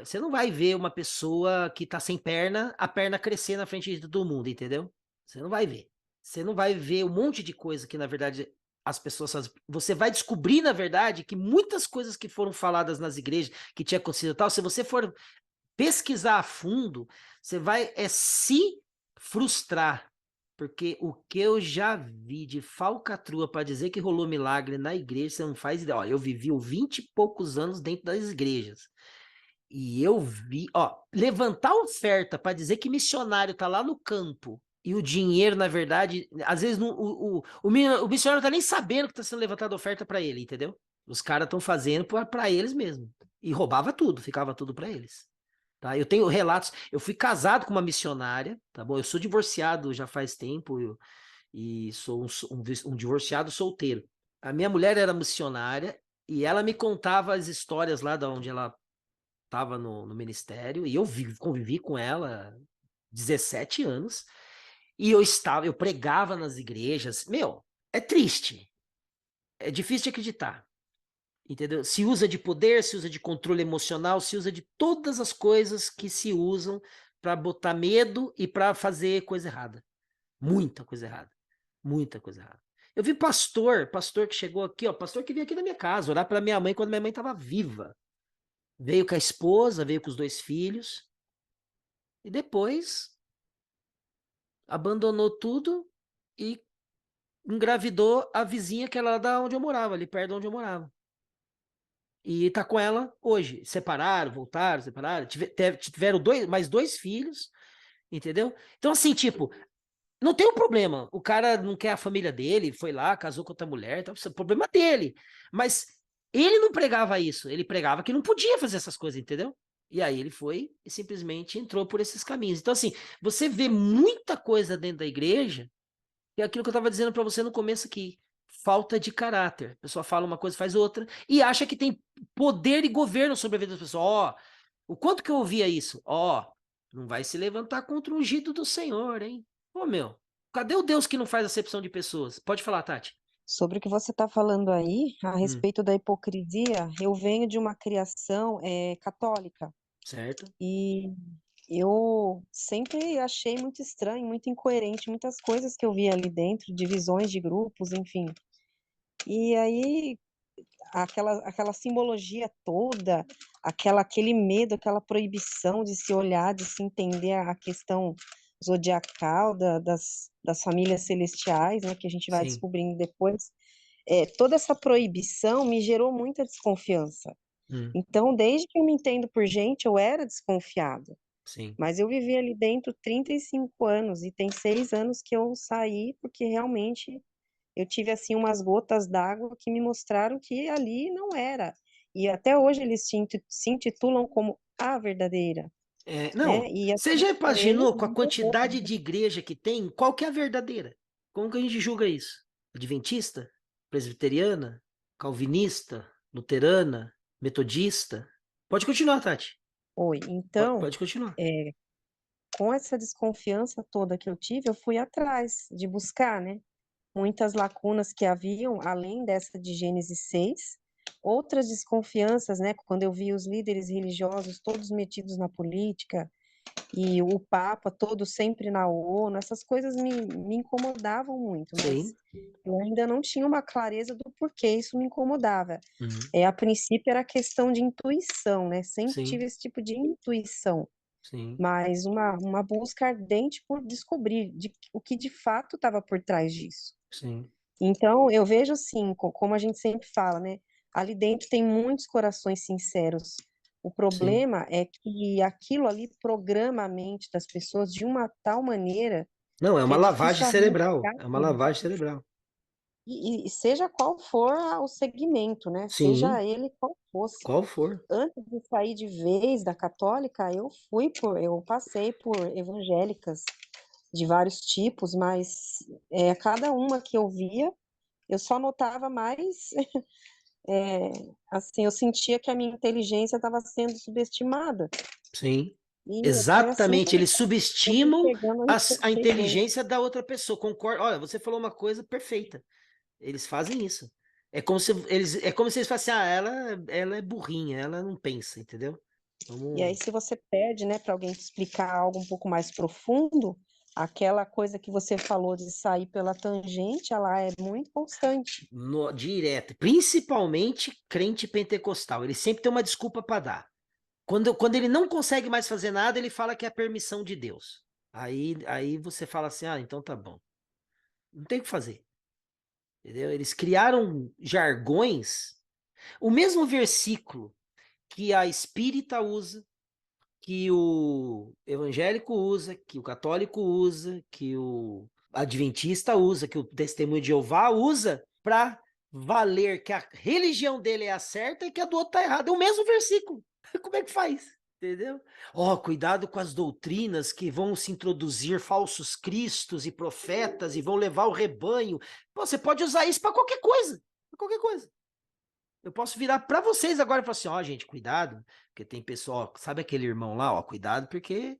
você não vai ver uma pessoa que tá sem perna, a perna crescer na frente de todo mundo, entendeu? Você não vai ver. Você não vai ver um monte de coisa que, na verdade, as pessoas fazem. Você vai descobrir, na verdade, que muitas coisas que foram faladas nas igrejas, que tinha acontecido e tal, se você for pesquisar a fundo, você vai se frustrar. Porque o que eu já vi de falcatrua para dizer que rolou milagre na igreja, você não faz ideia. Ó, eu vivi 20 e poucos anos dentro das igrejas. E eu vi, ó, levantar oferta para dizer que missionário tá lá no campo e o dinheiro, na verdade, às vezes o missionário tá nem sabendo que tá sendo levantada oferta para ele, entendeu? Os caras estão fazendo para eles mesmo. E roubava tudo, ficava tudo para eles. Tá? Eu tenho relatos, eu fui casado com uma missionária, tá bom? Eu sou divorciado já faz tempo e sou um divorciado solteiro. A minha mulher era missionária e ela me contava as histórias lá da onde ela estava no ministério e eu convivi com ela 17 anos e eu pregava nas igrejas. Meu, é triste, é difícil de acreditar, entendeu? Se usa de poder, se usa de controle emocional, se usa de todas as coisas que se usam para botar medo e para fazer coisa errada. Muita coisa errada. Muita coisa errada. Eu vi pastor que chegou aqui, ó, pastor que veio aqui na minha casa, orar para minha mãe quando minha mãe estava viva. Veio com a esposa, veio com os 2 filhos, e depois abandonou tudo e engravidou a vizinha que era lá da onde eu morava, ali perto de onde eu morava. E tá com ela hoje. Separaram, voltaram, separaram. Tiveram mais 2 filhos, entendeu? Então, assim, tipo, não tem um problema. O cara não quer a família dele, foi lá, casou com outra mulher, então, isso é o problema dele. Mas ele não pregava isso, ele pregava que não podia fazer essas coisas, entendeu? E aí ele foi e simplesmente entrou por esses caminhos. Então, assim, você vê muita coisa dentro da igreja, que é aquilo que eu estava dizendo para você no começo aqui. Falta de caráter. A pessoa fala uma coisa, faz outra, e acha que tem poder e governo sobre a vida das pessoas. Ó, o quanto que eu ouvia isso? Ó, não vai se levantar contra o ungido do Senhor, hein? Ô, meu, cadê o Deus que não faz acepção de pessoas? Pode falar, Tati. Sobre o que você está falando aí, a Hum, respeito da hipocrisia, eu venho de uma criação católica certo? e eu sempre achei muito estranho, muito incoerente, muitas coisas que eu via ali dentro, divisões de grupos, enfim. E aí, aquela simbologia toda, aquele medo, aquela proibição de se olhar, de se entender a questão zodiacal das famílias celestiais, né, que a gente vai Sim, descobrindo depois, toda essa proibição me gerou muita desconfiança. hum, Então, desde que eu me entendo por gente, eu era desconfiada. sim. Mas eu vivi ali dentro 35 anos e tem 6 anos que eu saí porque realmente eu tive assim umas gotas d'água que me mostraram que ali não era. E até hoje eles se intitulam como a verdadeira, né? Não, E você assim, já por eles, imaginou com a não tem outra. quantidade de igreja que tem? Qual que é a verdadeira? Como que a gente julga isso? Adventista? Presbiteriana? Calvinista? Luterana? Metodista? Pode continuar, Tati. Oi. Pode, Então, pode continuar. é, com essa desconfiança toda que eu tive, eu fui atrás de buscar, né? Muitas lacunas que haviam, além dessa de Gênesis 6, outras desconfianças, né? Quando eu vi os líderes religiosos todos metidos na política, e o Papa todo sempre na ONU, essas coisas me incomodavam muito, mas Sim. eu ainda não tinha uma clareza do porquê isso me incomodava. Uhum. A princípio era questão de intuição, né? Sempre Sim, tive esse tipo de intuição, sim, mas uma busca ardente por descobrir o que de fato estava por trás disso. sim. Então, eu vejo assim, como a gente sempre fala, né? Ali dentro tem muitos corações sinceros. O Sim. problema é que aquilo ali programa a mente das pessoas de uma tal maneira Não, é que uma é lavagem difícil cerebral. arrancar É uma ali. lavagem cerebral. E seja qual for o segmento, né? Sim, Seja ele qual fosse. qual for. Antes de sair de vez da católica, eu passei por evangélicas de vários tipos, mas cada uma que eu via, eu só notava mais, é, assim, eu sentia que a minha inteligência estava sendo subestimada. Sim. E foi assim Exatamente. Eles que eu fui subestimam chegando a a entender. inteligência da outra pessoa. Concordo. Olha, você falou uma coisa perfeita. Eles fazem isso. É como se eles falassem, ah, ela é burrinha, ela não pensa, entendeu? E aí, Vamos. se você pede, né, para alguém te explicar algo um pouco mais profundo, aquela coisa que você falou de sair pela tangente, ela é muito constante. Direto. Principalmente crente pentecostal. Ele sempre tem uma desculpa para dar. Quando ele não consegue mais fazer nada, ele fala que é a permissão de Deus. Aí você fala assim, ah, então tá bom. Não tem o que fazer. Entendeu? Eles criaram jargões. O mesmo versículo que a espírita usa, que o evangélico usa, que o católico usa, que o adventista usa, que o testemunho de Jeová usa, para valer que a religião dele é a certa e que a do outro tá errada. É o mesmo versículo. Como é que faz? Entendeu? Ó, cuidado com as doutrinas que vão se introduzir falsos cristos e profetas e vão levar o rebanho. Pô, você pode usar isso para qualquer coisa. Pra qualquer coisa. Eu posso virar para vocês agora e falar assim, ó, gente, cuidado, porque tem pessoal, sabe aquele irmão lá, ó, cuidado, porque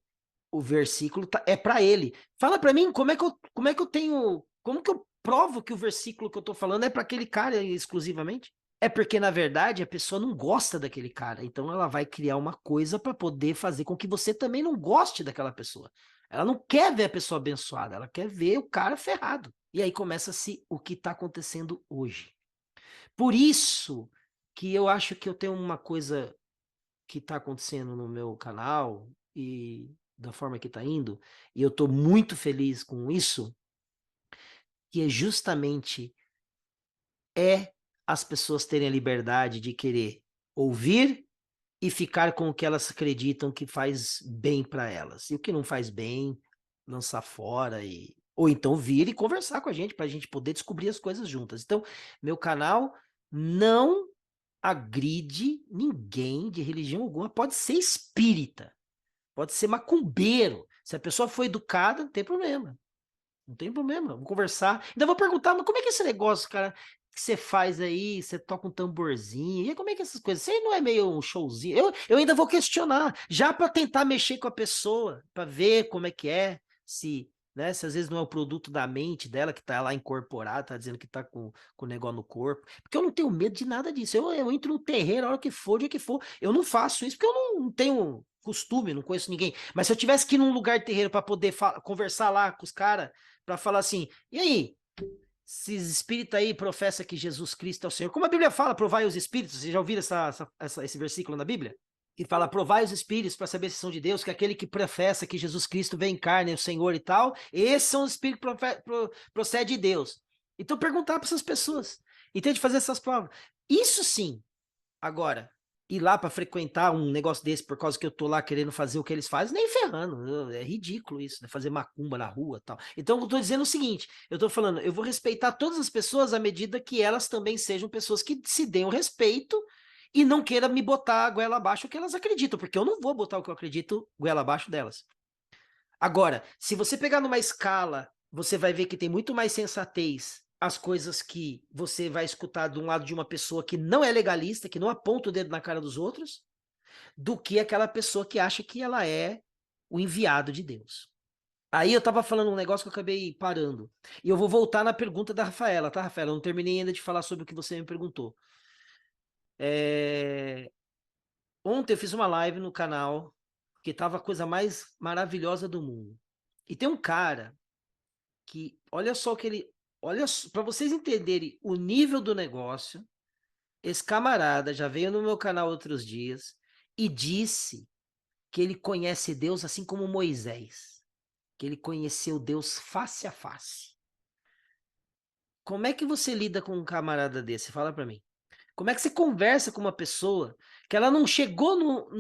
o versículo é para ele. Fala para mim, como é que eu tenho, como que eu provo que o versículo que eu tô falando é para aquele cara exclusivamente? É porque na verdade a pessoa não gosta daquele cara, então ela vai criar uma coisa para poder fazer com que você também não goste daquela pessoa. Ela não quer ver a pessoa abençoada, ela quer ver o cara ferrado. E aí começa-se o que está acontecendo hoje. Por isso que eu acho que eu tenho uma coisa que está acontecendo no meu canal e da forma que está indo, e eu estou muito feliz com isso, que é justamente as pessoas terem a liberdade de querer ouvir e ficar com o que elas acreditam que faz bem para elas. E o que não faz bem, lançar fora e ou então vir e conversar com a gente para a gente poder descobrir as coisas juntas. Então, meu canal não agride ninguém de religião alguma. Pode ser espírita, pode ser macumbeiro. Se a pessoa foi educada, não tem problema. Não tem problema, vamos conversar. Ainda vou perguntar, mas como é que é esse negócio, cara, que você faz aí? Você toca um tamborzinho, e como é que é essas coisas? Isso aí não é meio um showzinho? Eu ainda vou questionar, já para tentar mexer com a pessoa, para ver como é que é, se, né, se às vezes não é o produto da mente dela que tá lá incorporado, tá dizendo que tá com o negócio no corpo. Porque eu não tenho medo de nada disso. Eu entro no terreiro a hora que for, o dia que for. Eu não faço isso porque eu não tenho costume, não conheço ninguém. Mas se eu tivesse que ir num lugar terreiro para poder conversar lá com os caras para falar assim, e aí, esses espíritos aí professa que Jesus Cristo é o Senhor. Como a Bíblia fala, provai os espíritos, vocês já ouviram esse versículo na Bíblia? Que fala, provai os espíritos para saber se são de Deus, que aquele que professa que Jesus Cristo vem em carne, é o Senhor e tal, esses são os espíritos que procede de Deus. Então perguntar para essas pessoas, e tente fazer essas provas. Isso sim, agora, ir lá para frequentar um negócio desse por causa que eu tô lá querendo fazer o que eles fazem, nem ferrando. É ridículo isso, né? Fazer macumba na rua e tal. Então, eu tô dizendo o seguinte: eu tô falando, eu vou respeitar todas as pessoas à medida que elas também sejam pessoas que se deem o respeito e não queira me botar a goela abaixo o que elas acreditam, porque eu não vou botar o que eu acredito goela abaixo delas. Agora, se você pegar numa escala, você vai ver que tem muito mais sensatez as coisas que você vai escutar de um lado de uma pessoa que não é legalista, que não aponta o dedo na cara dos outros, do que aquela pessoa que acha que ela é o enviado de Deus. Aí eu tava falando um negócio que eu acabei parando. E eu vou voltar na pergunta da Rafaela, tá, Rafaela? Eu não terminei ainda de falar sobre o que você me perguntou. É... Ontem eu fiz uma live no canal que tava a coisa mais maravilhosa do mundo. E tem um cara que, olha só o que ele, olha, para vocês entenderem o nível do negócio, esse camarada já veio no meu canal outros dias e disse que ele conhece Deus assim como Moisés, que ele conheceu Deus face a face. Como é que você lida com um camarada desse? Fala pra mim. Como é que você conversa com uma pessoa que ela não chegou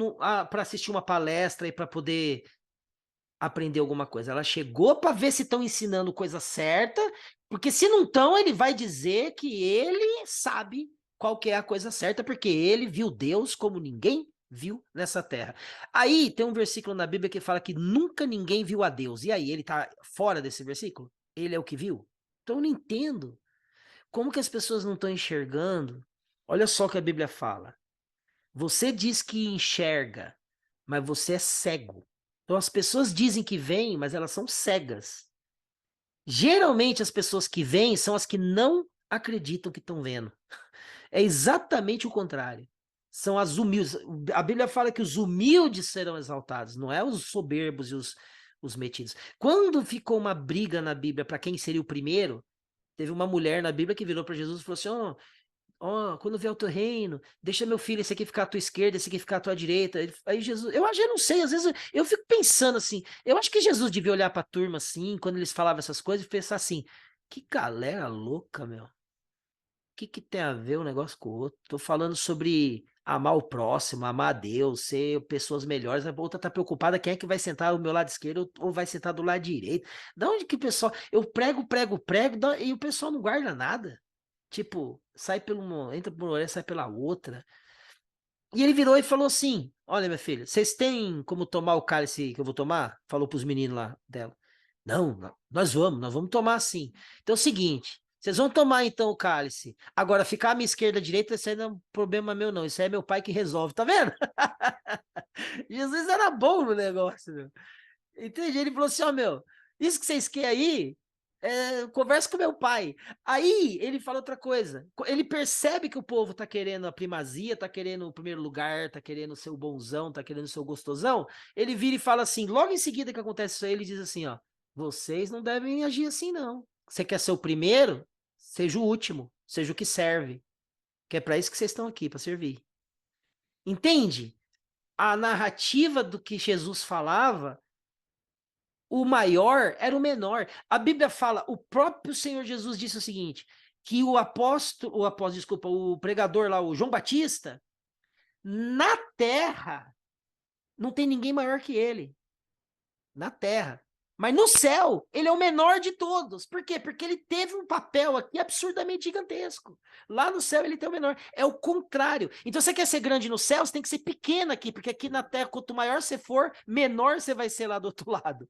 para assistir uma palestra e para poder aprender alguma coisa? Ela chegou para ver se estão ensinando coisa certa, porque se não estão, ele vai dizer que ele sabe qual que é a coisa certa, porque ele viu Deus como ninguém viu nessa terra. Aí tem um versículo na Bíblia que fala que nunca ninguém viu a Deus. E aí, ele tá fora desse versículo? Ele é o que viu? Então eu não entendo. Como que as pessoas não estão enxergando? Olha só o que a Bíblia fala. Você diz que enxerga, mas você é cego. Então as pessoas dizem que veem, mas elas são cegas. Geralmente as pessoas que veem são as que não acreditam que estão vendo. É exatamente o contrário. São as humildes. A Bíblia fala que os humildes serão exaltados, não é os soberbos e os metidos. Quando ficou uma briga na Bíblia para quem seria o primeiro, teve uma mulher na Bíblia que virou para Jesus e falou assim: ó, quando vier o teu reino, deixa meu filho, esse aqui ficar à tua esquerda, esse aqui ficar à tua direita. Aí Jesus, eu não sei, às vezes eu fico pensando assim, eu acho que Jesus devia olhar pra turma assim, quando eles falavam essas coisas, e pensar assim, que galera louca, meu. O que tem a ver um negócio com o outro? Tô falando sobre amar o próximo, amar a Deus, ser pessoas melhores, a outra tá preocupada quem é que vai sentar do meu lado esquerdo ou vai sentar do lado direito. Da onde que o pessoal, eu prego, e o pessoal não guarda nada. Tipo, entra por uma orelha, sai pela outra. E ele virou e falou assim: Olha, minha filha, vocês têm como tomar o cálice que eu vou tomar? Falou pros meninos lá dela. Não, nós vamos tomar sim. Então é o seguinte: vocês vão tomar então o cálice. Agora, ficar à minha esquerda, à direita, isso aí não é um problema meu, não. Isso aí é meu pai que resolve, tá vendo? Jesus era bom no negócio, meu. Entendi. Ele falou assim: Ó, meu, isso que vocês querem aí, conversa com meu pai. Aí ele fala outra coisa. Ele percebe que o povo tá querendo a primazia, tá querendo o primeiro lugar, tá querendo ser o bonzão, tá querendo ser o gostosão. Ele vira e fala assim, logo em seguida que acontece isso aí, ele diz assim, ó, vocês não devem agir assim, não. Você quer ser o primeiro? Seja o último, seja o que serve. Que é para isso que vocês estão aqui, para servir. Entende? A narrativa do que Jesus falava, o maior era o menor. A Bíblia fala, o próprio Senhor Jesus disse o seguinte, que o pregador lá, o João Batista, na terra, não tem ninguém maior que ele. Na terra. Mas no céu, ele é o menor de todos. Por quê? Porque ele teve um papel aqui absurdamente gigantesco. Lá no céu, ele tem o menor. É o contrário. Então, você quer ser grande no céu, você tem que ser pequeno aqui, porque aqui na terra, quanto maior você for, menor você vai ser lá do outro lado.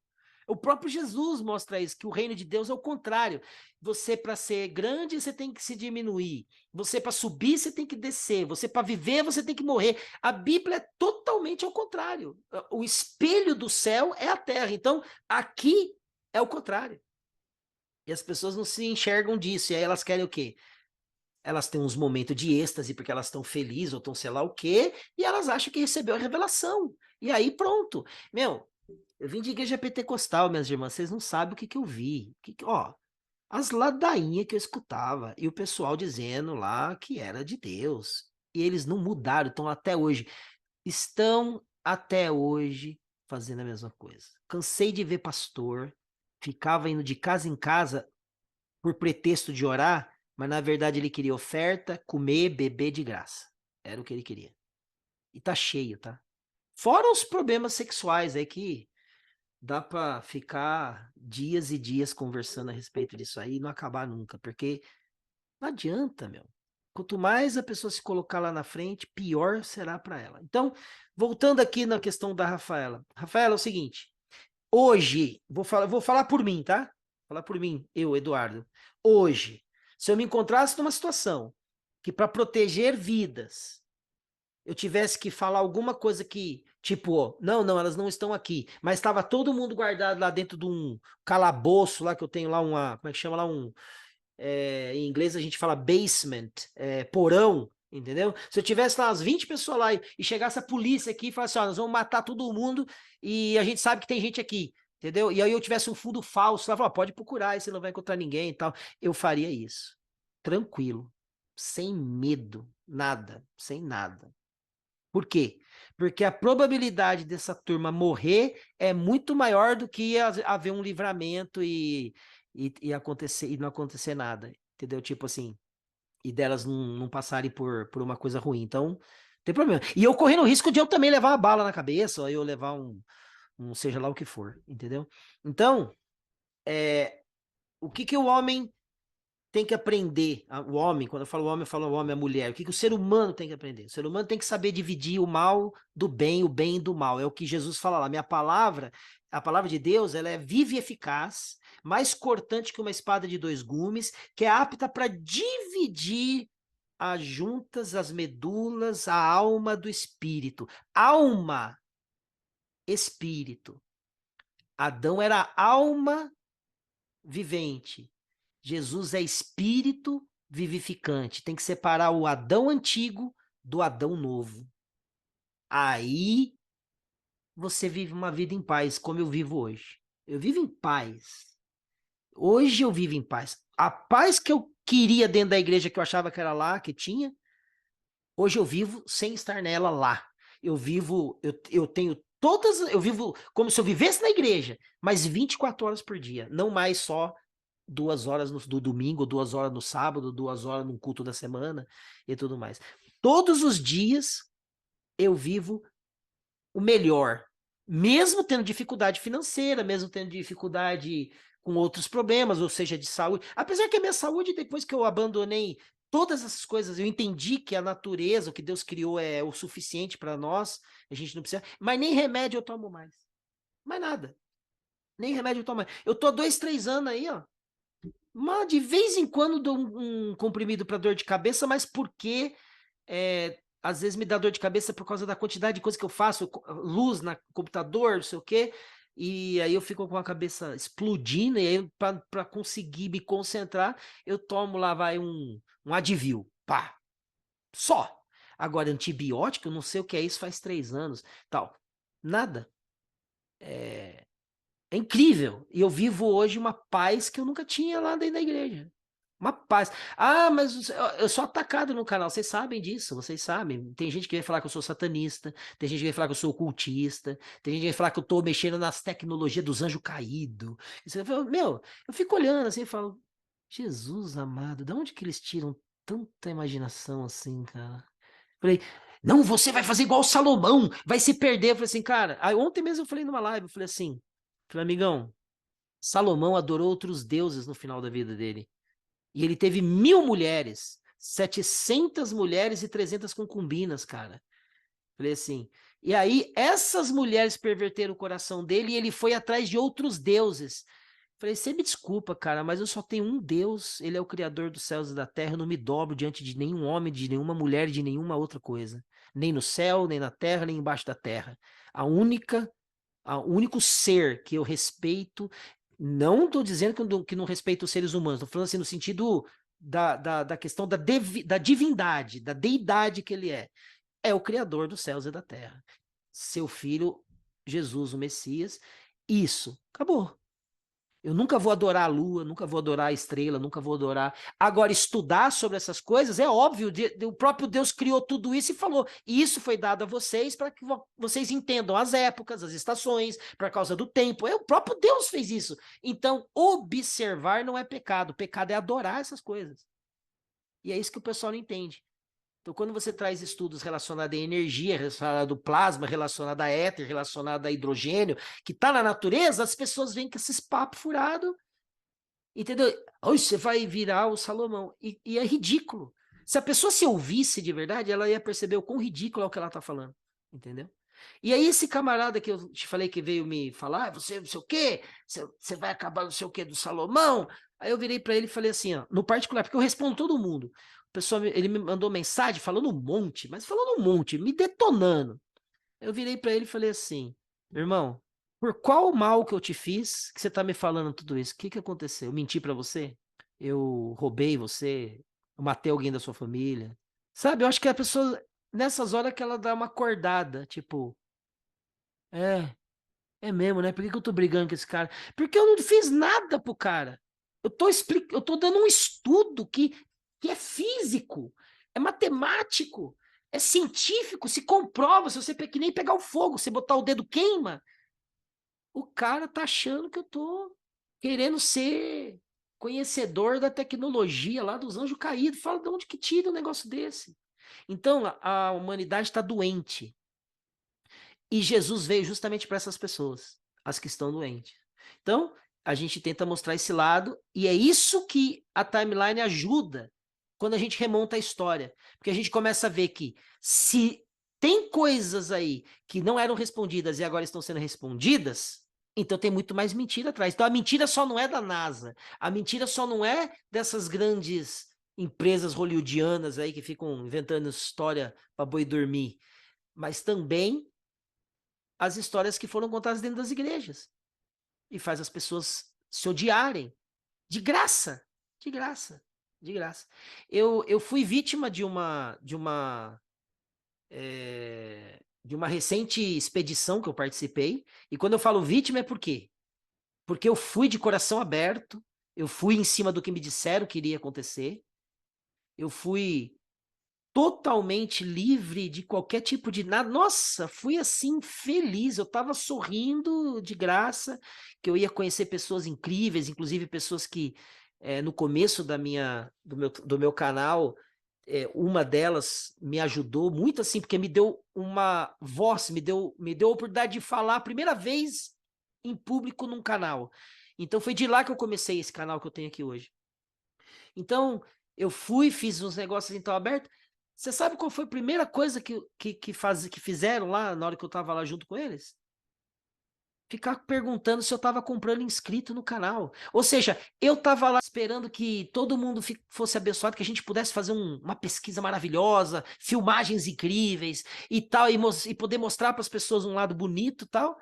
O próprio Jesus mostra isso, que o reino de Deus é o contrário. Você, para ser grande, você tem que se diminuir. Você, para subir, você tem que descer. Você, para viver, você tem que morrer. A Bíblia é totalmente ao contrário. O espelho do céu é a terra. Então, aqui é o contrário. E as pessoas não se enxergam disso. E aí elas querem o quê? Elas têm uns momentos de êxtase porque elas estão felizes ou estão sei lá o quê, e elas acham que recebeu a revelação. E aí pronto. Meu, eu vim de igreja pentecostal, minhas irmãs, vocês não sabem o que eu vi. Ó, as ladainhas que eu escutava, e o pessoal dizendo lá que era de Deus. E eles não mudaram, estão até hoje. Estão até hoje fazendo a mesma coisa. Cansei de ver pastor, ficava indo de casa em casa por pretexto de orar, mas na verdade ele queria oferta, comer, beber de graça. Era o que ele queria. E tá cheio, tá? Fora os problemas sexuais aí que dá pra ficar dias e dias conversando a respeito disso aí e não acabar nunca, porque não adianta, meu. Quanto mais a pessoa se colocar lá na frente, pior será para ela. Então, voltando aqui na questão da Rafaela. Rafaela, é o seguinte, hoje, vou falar por mim, tá? Vou falar por mim, eu, Eduardo. Hoje, se eu me encontrasse numa situação que para proteger vidas eu tivesse que falar alguma coisa que, tipo, ó, não, elas não estão aqui, mas estava todo mundo guardado lá dentro de um calabouço lá que eu tenho lá como é que chama lá em inglês a gente fala basement, porão, entendeu? Se eu tivesse lá umas 20 pessoas lá e chegasse a polícia aqui e falasse, ó, nós vamos matar todo mundo e a gente sabe que tem gente aqui, entendeu? E aí eu tivesse um fundo falso, lá, pode procurar, aí você não vai encontrar ninguém e tal. Eu faria isso, tranquilo, sem medo, nada, sem nada. Por quê? Porque a probabilidade dessa turma morrer é muito maior do que haver um livramento e acontecer e não acontecer nada. entendeu? Tipo assim, e delas não passarem por uma coisa ruim. Então, não tem problema. E eu correndo o risco de eu também levar uma bala na cabeça, ou eu levar um seja lá o que for, entendeu? Então, o que o homem tem que aprender? O homem, quando eu falo o homem, a mulher. O que o ser humano tem que aprender? O ser humano tem que saber dividir o mal do bem, o bem do mal. É o que Jesus fala lá. Minha palavra, a palavra de Deus, ela é viva e eficaz, mais cortante que uma espada de dois gumes, que é apta para dividir as juntas, as medulas, a alma do espírito. Alma, espírito. Adão era alma vivente. Jesus é espírito vivificante. Tem que separar o Adão antigo do Adão novo. Aí você vive uma vida em paz, como eu vivo hoje. Eu vivo em paz. Hoje eu vivo em paz. A paz que eu queria dentro da igreja, que eu achava que era lá, que tinha, hoje eu vivo sem estar nela lá. Eu vivo, eu tenho todas, eu vivo como se eu vivesse na igreja, mas 24 horas por dia, não mais só 2 horas do domingo, 2 horas no sábado, 2 horas no culto da semana e tudo mais. Todos os dias eu vivo o melhor, mesmo tendo dificuldade financeira, mesmo tendo dificuldade com outros problemas, ou seja, de saúde. Apesar que a minha saúde, depois que eu abandonei todas essas coisas, eu entendi que a natureza, o que Deus criou é o suficiente para nós, a gente não precisa, mas nem remédio eu tomo mais. Mais nada. Nem remédio eu tomo mais. Eu tô 2, 3 anos aí, ó. Mas de vez em quando dou um comprimido para dor de cabeça, mas porque às vezes me dá dor de cabeça por causa da quantidade de coisa que eu faço, luz na computador, não sei o quê, e aí eu fico com a cabeça explodindo, e aí para conseguir me concentrar, eu tomo lá, vai um Advil, pá, só. Agora, antibiótico, eu não sei o que é isso, faz 3 anos, tal, nada. É incrível. E eu vivo hoje uma paz que eu nunca tinha lá dentro da igreja. Uma paz. Ah, mas eu sou atacado no canal. Vocês sabem disso, vocês sabem. Tem gente que vem falar que eu sou satanista, tem gente que vem falar que eu sou ocultista, tem gente que vem falar que eu tô mexendo nas tecnologias dos anjos caídos. Meu, eu fico olhando assim e falo, Jesus amado, de onde que eles tiram tanta imaginação assim, cara? Falei, não, você vai fazer igual o Salomão, vai se perder. Eu falei assim, cara, aí ontem mesmo eu falei numa live, eu falei assim, amigão, Salomão adorou outros deuses no final da vida dele. E ele teve 1.000 mulheres, 700 mulheres e 300 concubinas, cara. Falei assim. E aí, essas mulheres perverteram o coração dele e ele foi atrás de outros deuses. Falei, você me desculpa, cara, mas eu só tenho um Deus, ele é o criador dos céus e da terra, eu não me dobro diante de nenhum homem, de nenhuma mulher, de nenhuma outra coisa. Nem no céu, nem na terra, nem embaixo da terra. O único ser que eu respeito, não estou dizendo que não respeito os seres humanos, estou falando assim no sentido da questão da divindade, da deidade que ele é o Criador dos céus e da terra. Seu filho, Jesus, o Messias, isso, acabou. Eu nunca vou adorar a lua, nunca vou adorar a estrela, nunca vou adorar. Agora, estudar sobre essas coisas é óbvio, o próprio Deus criou tudo isso e falou: e isso foi dado a vocês para que vocês entendam as épocas, as estações, por causa do tempo. O próprio Deus fez isso. Então, observar não é pecado, pecado é adorar essas coisas. E é isso que o pessoal não entende. Então, quando você traz estudos relacionados à energia, relacionados ao plasma, relacionado a éter, relacionado a hidrogênio, que está na natureza, as pessoas vêm com esses papos furados, entendeu? Hoje você vai virar o Salomão. E é ridículo. Se a pessoa se ouvisse de verdade, ela ia perceber o quão ridículo é o que ela está falando, entendeu? E aí esse camarada que eu te falei que veio me falar, você não sei o quê, você vai acabar não sei o quê do Salomão. Aí eu virei para ele e falei assim, ó, no particular, porque eu respondo todo mundo. O pessoal, ele me mandou mensagem falando um monte, mas falando um monte, me detonando. Eu virei para ele e falei assim, irmão, por qual mal que eu te fiz que você tá me falando tudo isso? O que que aconteceu? Eu menti para você? Eu roubei você? Eu matei alguém da sua família? Sabe, eu acho que a pessoa, nessas horas que ela dá uma acordada, tipo, é, é mesmo, né? Por que que eu tô brigando com esse cara? Porque eu não fiz nada pro cara. Eu tô dando um estudo que é físico, é matemático, é científico, se comprova, se você que nem pegar o fogo, você botar o dedo queima. O cara tá achando que eu tô querendo ser conhecedor da tecnologia lá dos anjos caídos. Fala de onde que tira um negócio desse? Então, a humanidade está doente. E Jesus veio justamente para essas pessoas, as que estão doentes. Então, a gente tenta mostrar esse lado, e é isso que a timeline ajuda quando a gente remonta a história. Porque a gente começa a ver que se tem coisas aí que não eram respondidas e agora estão sendo respondidas, então tem muito mais mentira atrás. Então a mentira só não é da NASA, a mentira só não é dessas grandes empresas hollywoodianas aí que ficam inventando história para boi dormir, mas também as histórias que foram contadas dentro das igrejas e faz as pessoas se odiarem de graça, de graça, de graça. Eu fui vítima de uma recente expedição que eu participei, e quando eu falo vítima é por quê? Porque eu fui de coração aberto, eu fui em cima do que me disseram que iria acontecer, eu fui totalmente livre de qualquer tipo de nada. Nossa, fui assim feliz, eu tava sorrindo de graça, que eu ia conhecer pessoas incríveis, inclusive pessoas que no começo do meu canal, uma delas me ajudou muito assim, porque me deu uma voz, me deu a oportunidade de falar a primeira vez em público num canal. Então foi de lá que eu comecei esse canal que eu tenho aqui hoje. Então, eu fui, fiz uns negócios então aberto. Você sabe qual foi a primeira coisa que fizeram lá na hora que eu tava lá junto com eles? Ficar perguntando se eu tava comprando inscrito no canal. Ou seja, eu tava lá esperando que todo mundo fosse abençoado, que a gente pudesse fazer uma pesquisa maravilhosa, filmagens incríveis e tal, e poder mostrar para as pessoas um lado bonito e tal.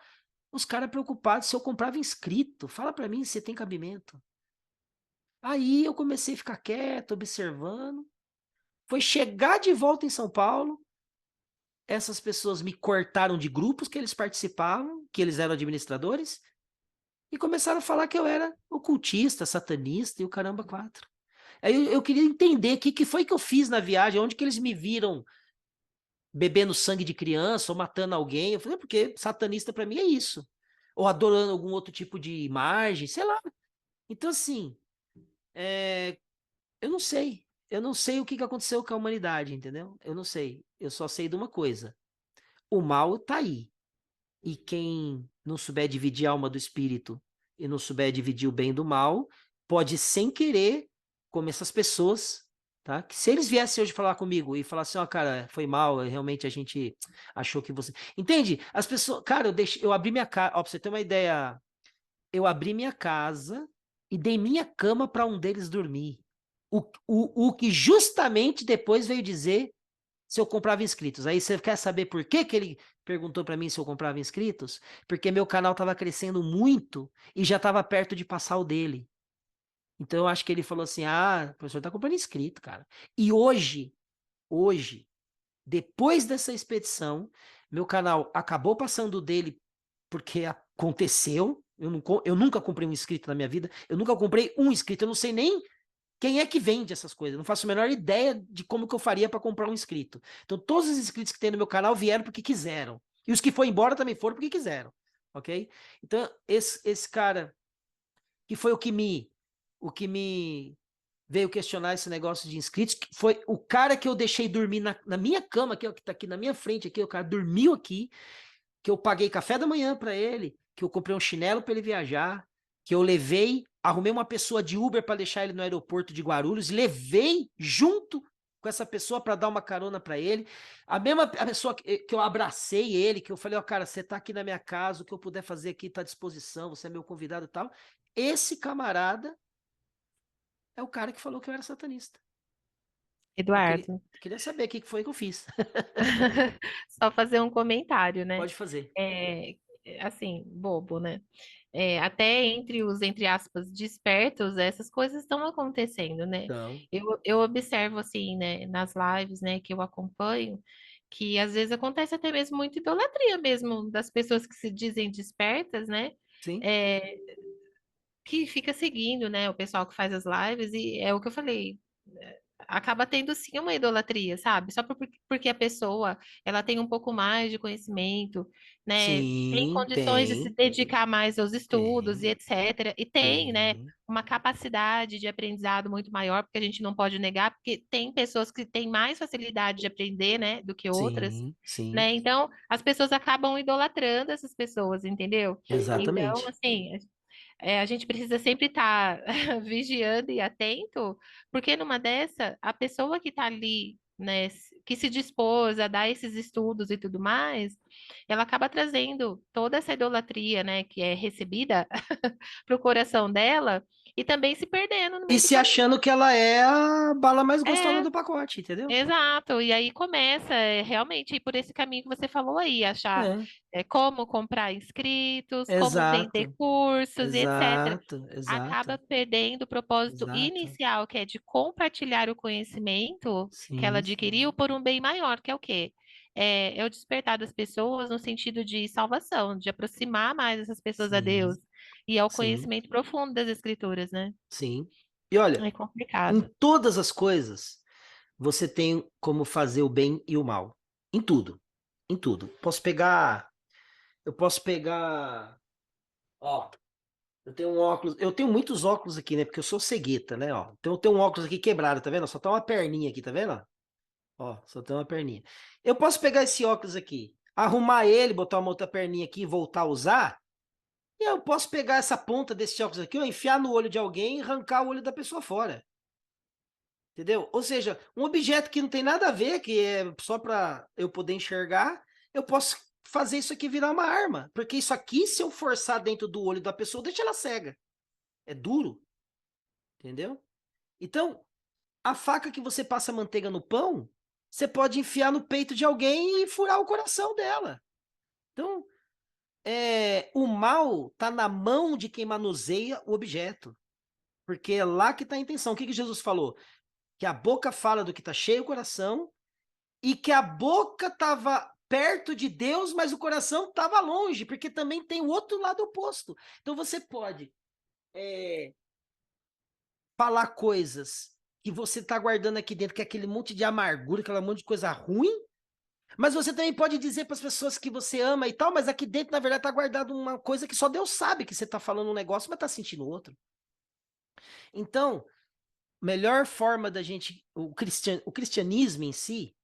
Os caras preocupados se eu comprava inscrito. Fala para mim se você tem cabimento. Aí eu comecei a ficar quieto, observando. Foi chegar de volta em São Paulo, essas pessoas me cortaram de grupos que eles participavam, que eles eram administradores, e começaram a falar que eu era ocultista, satanista e o caramba quatro. Aí eu queria entender o que foi que eu fiz na viagem, onde que eles me viram bebendo sangue de criança ou matando alguém. Eu falei, porque satanista para mim é isso. Ou adorando algum outro tipo de imagem, sei lá. Então, assim, eu não sei. Eu não sei o que aconteceu com a humanidade, entendeu? Eu não sei. Eu só sei de uma coisa. O mal tá aí. E quem não souber dividir a alma do espírito e não souber dividir o bem do mal, pode sem querer, como essas pessoas, tá? Que se eles viessem hoje falar comigo e falar assim, ó, cara, foi mal, realmente a gente achou que você. Entende? As pessoas. Cara, eu abri minha casa. Ó, pra você ter uma ideia, eu abri minha casa e dei minha cama para um deles dormir. O que justamente depois veio dizer se eu comprava inscritos. Aí você quer saber por que que ele perguntou para mim se eu comprava inscritos? Porque meu canal estava crescendo muito e já estava perto de passar o dele. Então eu acho que ele falou assim: "Ah, o professor tá comprando inscrito, cara". E hoje, depois dessa expedição, meu canal acabou passando o dele porque aconteceu. Eu nunca comprei um inscrito na minha vida. Eu nunca comprei um inscrito. Eu não sei nem quem é que vende essas coisas? Eu não faço a menor ideia de como que eu faria para comprar um inscrito. Então, todos os inscritos que tem no meu canal vieram porque quiseram. E os que foram embora também foram porque quiseram. Ok? Então, esse cara, que foi o que me veio questionar esse negócio de inscritos, que foi o cara que eu deixei dormir na minha cama, que tá aqui na minha frente, aqui, o cara dormiu aqui, que eu paguei café da manhã para ele, que eu comprei um chinelo para ele viajar, que eu levei, arrumei uma pessoa de Uber para deixar ele no aeroporto de Guarulhos, levei junto com essa pessoa para dar uma carona para ele. A pessoa que eu abracei ele, que eu falei, ó, cara, você tá aqui na minha casa, o que eu puder fazer aqui tá à disposição, você é meu convidado e tal. Esse camarada é o cara que falou que eu era satanista. Eu queria, Eduardo, queria saber o que foi que eu fiz. só fazer um comentário, né? Pode fazer. É, assim, bobo, né? Até entre os, entre aspas, despertos, essas coisas estão acontecendo, né? Então, Eu observo, assim, né, nas lives, né, que eu acompanho, que às vezes acontece até mesmo muita idolatria mesmo das pessoas que se dizem despertas, né? sim. É, que fica seguindo, né, o pessoal que faz as lives, e é o que eu falei. acaba tendo sim uma idolatria, sabe? Só porque a pessoa ela tem um pouco mais de conhecimento, né? Tem Sim, condições de se dedicar mais aos estudos e tem, etc. E tem, né? tem. Uma capacidade de aprendizado muito maior, porque a gente não pode negar, porque tem pessoas que têm mais facilidade de aprender, né, do que outras, Sim, sim, né? Então, as pessoas acabam idolatrando essas pessoas, entendeu? Então, exatamente. assim, a gente precisa sempre estar vigiando e atento, porque numa dessa, a pessoa que está ali, né, que se dispôs a dar esses estudos e tudo mais, ela acaba trazendo toda essa idolatria, né, que é recebida para o coração dela e também se perdendo no E meio do se caminho. achando que ela é a bala mais gostosa É, do pacote, entendeu? exato, e aí começa realmente ir por esse caminho que você falou aí, achar É, como comprar inscritos, como vender exato, cursos e etc. exato, Acaba exato, perdendo o propósito exato. inicial, que é de compartilhar o conhecimento que ela Sim, adquiriu por um bem maior, que é o quê? É o despertar das pessoas no sentido de salvação, de aproximar mais essas pessoas a Deus sim, e ao sim, conhecimento profundo das Escrituras, né? sim. E olha, É em complicado. todas as coisas, você tem como fazer o bem e o mal. Em tudo. Em tudo. Eu posso pegar, ó, eu tenho um óculos, eu tenho muitos óculos aqui, né? Porque eu sou cegueta, né, ó. Então eu tenho um óculos aqui quebrado, tá vendo? Só tá uma perninha aqui, tá vendo? Ó, só tem uma perninha. Eu posso pegar esse óculos aqui, arrumar ele, botar uma outra perninha aqui e voltar a usar. E eu posso pegar essa ponta desse óculos aqui, ó, enfiar no olho de alguém e arrancar o olho da pessoa fora. Entendeu? Ou seja, um objeto que não tem nada a ver, que é só para eu poder enxergar, eu posso fazer isso aqui virar uma arma. Porque isso aqui, se eu forçar dentro do olho da pessoa, deixa ela cega. É duro, entendeu? Então, a faca que você passa manteiga no pão, você pode enfiar no peito de alguém e furar o coração dela. Então, o mal está na mão de quem manuseia o objeto. Porque é lá que está a intenção. O que Jesus falou? Que a boca fala do que está cheio o coração e que a boca estava perto de Deus, mas o coração estava longe, porque também tem o outro lado oposto. Então você pode falar coisas que você está guardando aqui dentro, que é aquele monte de amargura, aquele monte de coisa ruim, mas você também pode dizer para as pessoas que você ama e tal, mas aqui dentro, na verdade, está guardado uma coisa que só Deus sabe que você está falando um negócio, mas está sentindo outro. Então, melhor forma da gente. O cristianismo em si,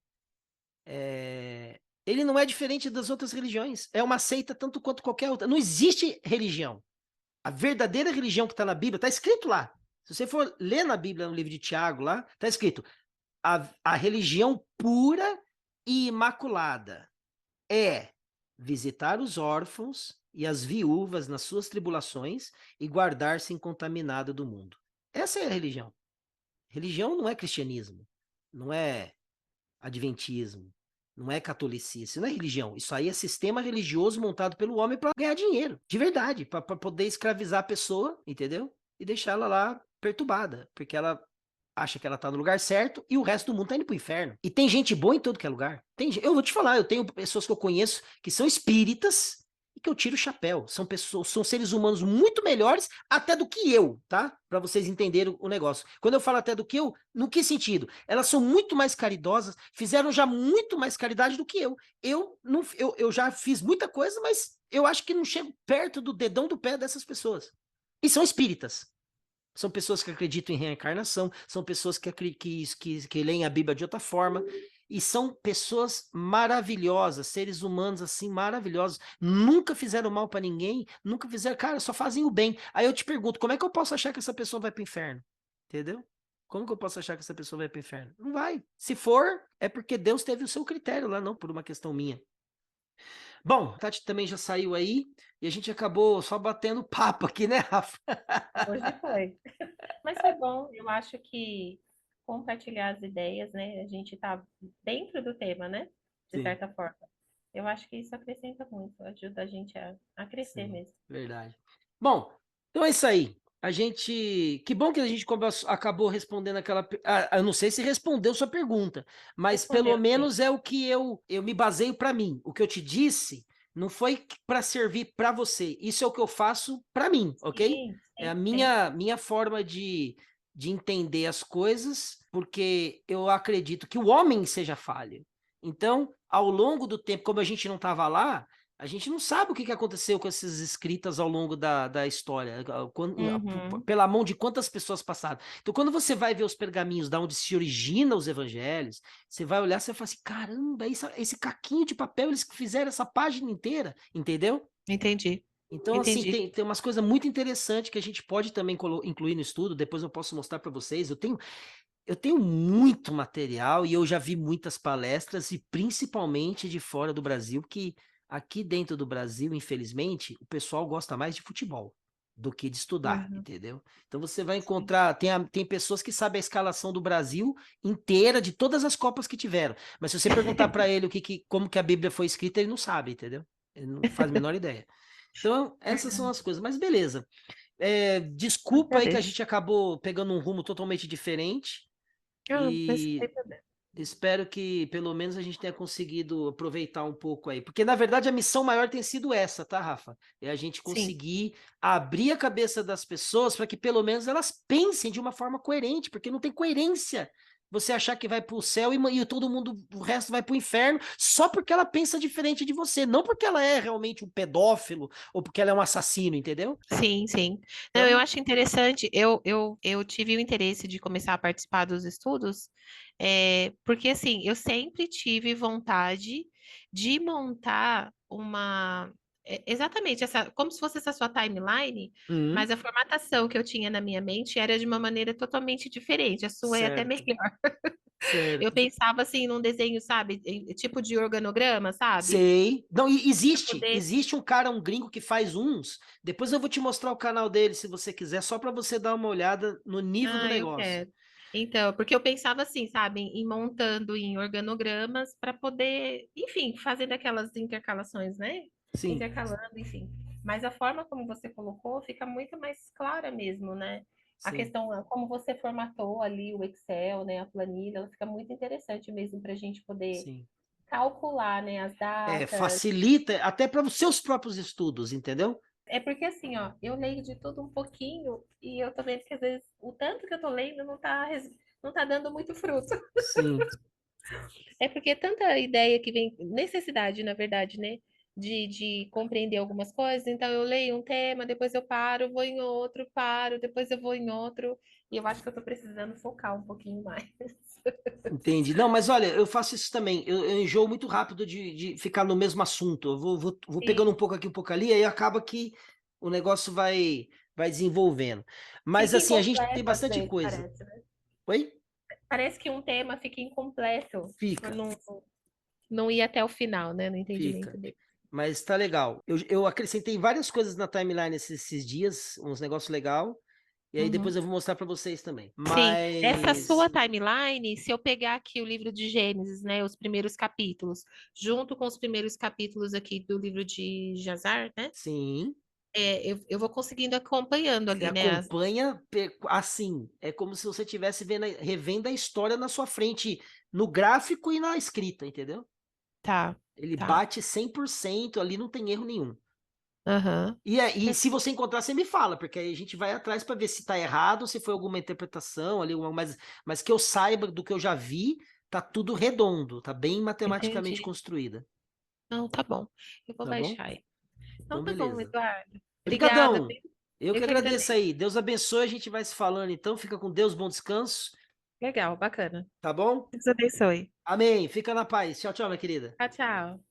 ele não é diferente das outras religiões. É uma seita tanto quanto qualquer outra. Não existe religião. A verdadeira religião que está na Bíblia, está escrito lá. Se você for ler na Bíblia, no livro de Tiago, lá, está escrito: a religião pura e imaculada é visitar os órfãos e as viúvas nas suas tribulações e guardar-se incontaminada do mundo. Essa é a religião. Religião não é cristianismo, não é adventismo, não é catolicismo, isso não é religião. Isso aí é sistema religioso montado pelo homem para ganhar dinheiro, de verdade, para poder escravizar a pessoa, entendeu? E deixar ela lá perturbada, porque ela acha que ela tá no lugar certo e o resto do mundo tá indo pro inferno. E tem gente boa em todo que é lugar. Eu vou te falar, eu tenho pessoas que eu conheço que são espíritas e que eu tiro o chapéu. São pessoas, são seres humanos muito melhores até do que eu, tá? Para vocês entenderem o negócio. Quando eu falo até do que eu, no que sentido? Elas são muito mais caridosas, fizeram já muito mais caridade do que eu. Eu não, eu já fiz muita coisa, mas eu acho que não chego perto do dedão do pé dessas pessoas. E são espíritas. São pessoas que acreditam em reencarnação, são pessoas que leem a Bíblia de outra forma, e são pessoas maravilhosas, seres humanos assim maravilhosos. Nunca fizeram mal para ninguém, nunca fizeram, cara, só fazem o bem. Aí eu te pergunto, como é que eu posso achar que essa pessoa vai para o inferno? Entendeu? Como que eu posso achar que essa pessoa vai para o inferno? Não vai. Se for, é porque Deus teve o seu critério lá, não por uma questão minha. Bom, a Tati também já saiu aí e a gente acabou só batendo papo aqui, né, Rafa? Hoje foi. Mas foi bom, eu acho que compartilhar as ideias, né? A gente está dentro do tema, né? De Sim. certa forma. Eu acho que isso acrescenta muito, ajuda a gente a crescer Sim, mesmo. verdade. Bom, então é isso aí. A gente. Que bom que a gente acabou respondendo aquela. Eu não sei se respondeu sua pergunta, mas pelo Respondeu, sim. menos é o que eu me baseio para mim. O que eu te disse não foi para servir para você. Isso é o que eu faço para mim, ok? Sim, É a sim, sim. minha forma de de entender as coisas, porque eu acredito que o homem seja falho. Então, ao longo do tempo, como a gente não estava lá, a gente não sabe o que aconteceu com essas escritas ao longo da história, Uhum. pela mão de quantas pessoas passaram. Então, quando você vai ver os pergaminhos da onde se originam os evangelhos, você vai olhar e você fala assim: caramba, esse caquinho de papel, eles fizeram essa página inteira, entendeu? Entendi. Então, assim, Entendi. tem umas coisas muito interessantes que a gente pode também incluir no estudo, depois eu posso mostrar para vocês. Eu tenho muito material e eu já vi muitas palestras, e principalmente de fora do Brasil, que aqui dentro do Brasil, infelizmente, o pessoal gosta mais de futebol do que de estudar, Uhum. entendeu? Então você vai Sim. encontrar, tem pessoas que sabem a escalação do Brasil inteira, de todas as Copas que tiveram, mas se você perguntar para ele como que a Bíblia foi escrita, ele não sabe, entendeu? Ele não faz a menor ideia. Então, essas são Verdade. as coisas, mas beleza. Desculpa aí que a Agradeço. gente acabou pegando um rumo totalmente diferente. Ah, mas sem E problema. espero que pelo menos a gente tenha conseguido aproveitar um pouco aí. Porque, na verdade, a missão maior tem sido essa, tá, Rafa? É a gente Sim, conseguir abrir a cabeça das pessoas para que pelo menos elas pensem de uma forma coerente, porque não tem coerência você achar que vai para o céu e todo mundo, o resto vai para o inferno, só porque ela pensa diferente de você, não porque ela é realmente um pedófilo ou porque ela é um assassino, entendeu? sim, sim. Não, eu Então, acho interessante. Eu tive o interesse de começar a participar dos estudos, porque assim, eu sempre tive vontade de montar exatamente essa, como se fosse essa sua timeline, mas a formatação que eu tinha na minha mente era de uma maneira totalmente diferente. A sua é até certo, melhor. Eu certo. pensava assim num desenho, sabe, tipo de organograma, sabe? Sei. Não, Para existe. poder. Existe um cara, um gringo que faz uns. Depois eu vou te mostrar o canal dele, se você quiser, só para você dar uma olhada no nível do Ah, eu negócio. quero. Então, porque eu pensava assim, sabe, em montando em organogramas para poder, enfim, fazendo aquelas intercalações, né? Sim, Intercalando, enfim. Mas a forma como você colocou fica muito mais clara mesmo, né? A sim, questão, como você formatou ali o Excel, né, a planilha, ela fica muito interessante mesmo para a gente poder sim. calcular, né, as datas. Facilita até para os seus próprios estudos, entendeu? É porque assim, ó, eu leio de tudo um pouquinho e eu tô vendo que às vezes o tanto que eu tô lendo não tá dando muito fruto. Sim, É porque é tanta ideia que vem, necessidade, na verdade, né? De compreender algumas coisas. Então, eu leio um tema, depois eu paro, vou em outro, paro, depois eu vou em outro. E eu acho que eu tô precisando focar um pouquinho mais. entendi. Não, mas olha, eu faço isso também. Eu enjoo muito rápido de ficar no mesmo assunto. Eu vou pegando um Sim, pouco aqui, um pouco ali, aí acaba que o negócio vai desenvolvendo. Mas fica assim, a gente tem incompleto às bastante vezes, coisa. parece, né? Oi? Parece que um tema fica incompleto por Fica. não ir até o final, né? No entendimento Fica. dele. Mas tá legal. Eu acrescentei várias coisas na timeline esses dias, uns negócios legal. E aí depois Uhum. eu vou mostrar pra vocês também. Sim, essa sua Mas timeline, se eu pegar aqui o livro de Gênesis, né, os primeiros capítulos, junto com os primeiros capítulos aqui do livro de Jazar, né, sim, eu vou conseguindo acompanhando você ali, né, acompanha assim. É como se você estivesse revendo a história na sua frente, no gráfico e na escrita, entendeu? tá, Ele tá, bate 100% ali, não tem erro nenhum. aham, E se você encontrar, você me fala, porque aí a gente vai atrás para ver se tá errado, se foi alguma interpretação ali, mas que eu saiba do que eu já vi, tá tudo redondo, tá bem matematicamente entendi. construída, Não, tá bom, eu vou tá bom? baixar aí. Então Então, tá bom, beleza. Eduardo. Obrigada, Obrigadão. viu? Eu Eu que que agradeço agradeço. aí. Deus abençoe, a gente vai se falando então. Fica com Deus, bom descanso, Legal, bacana. tá bom? Deus abençoe. Amém. Fica na paz. Tchau, tchau, minha querida. Tchau, tchau.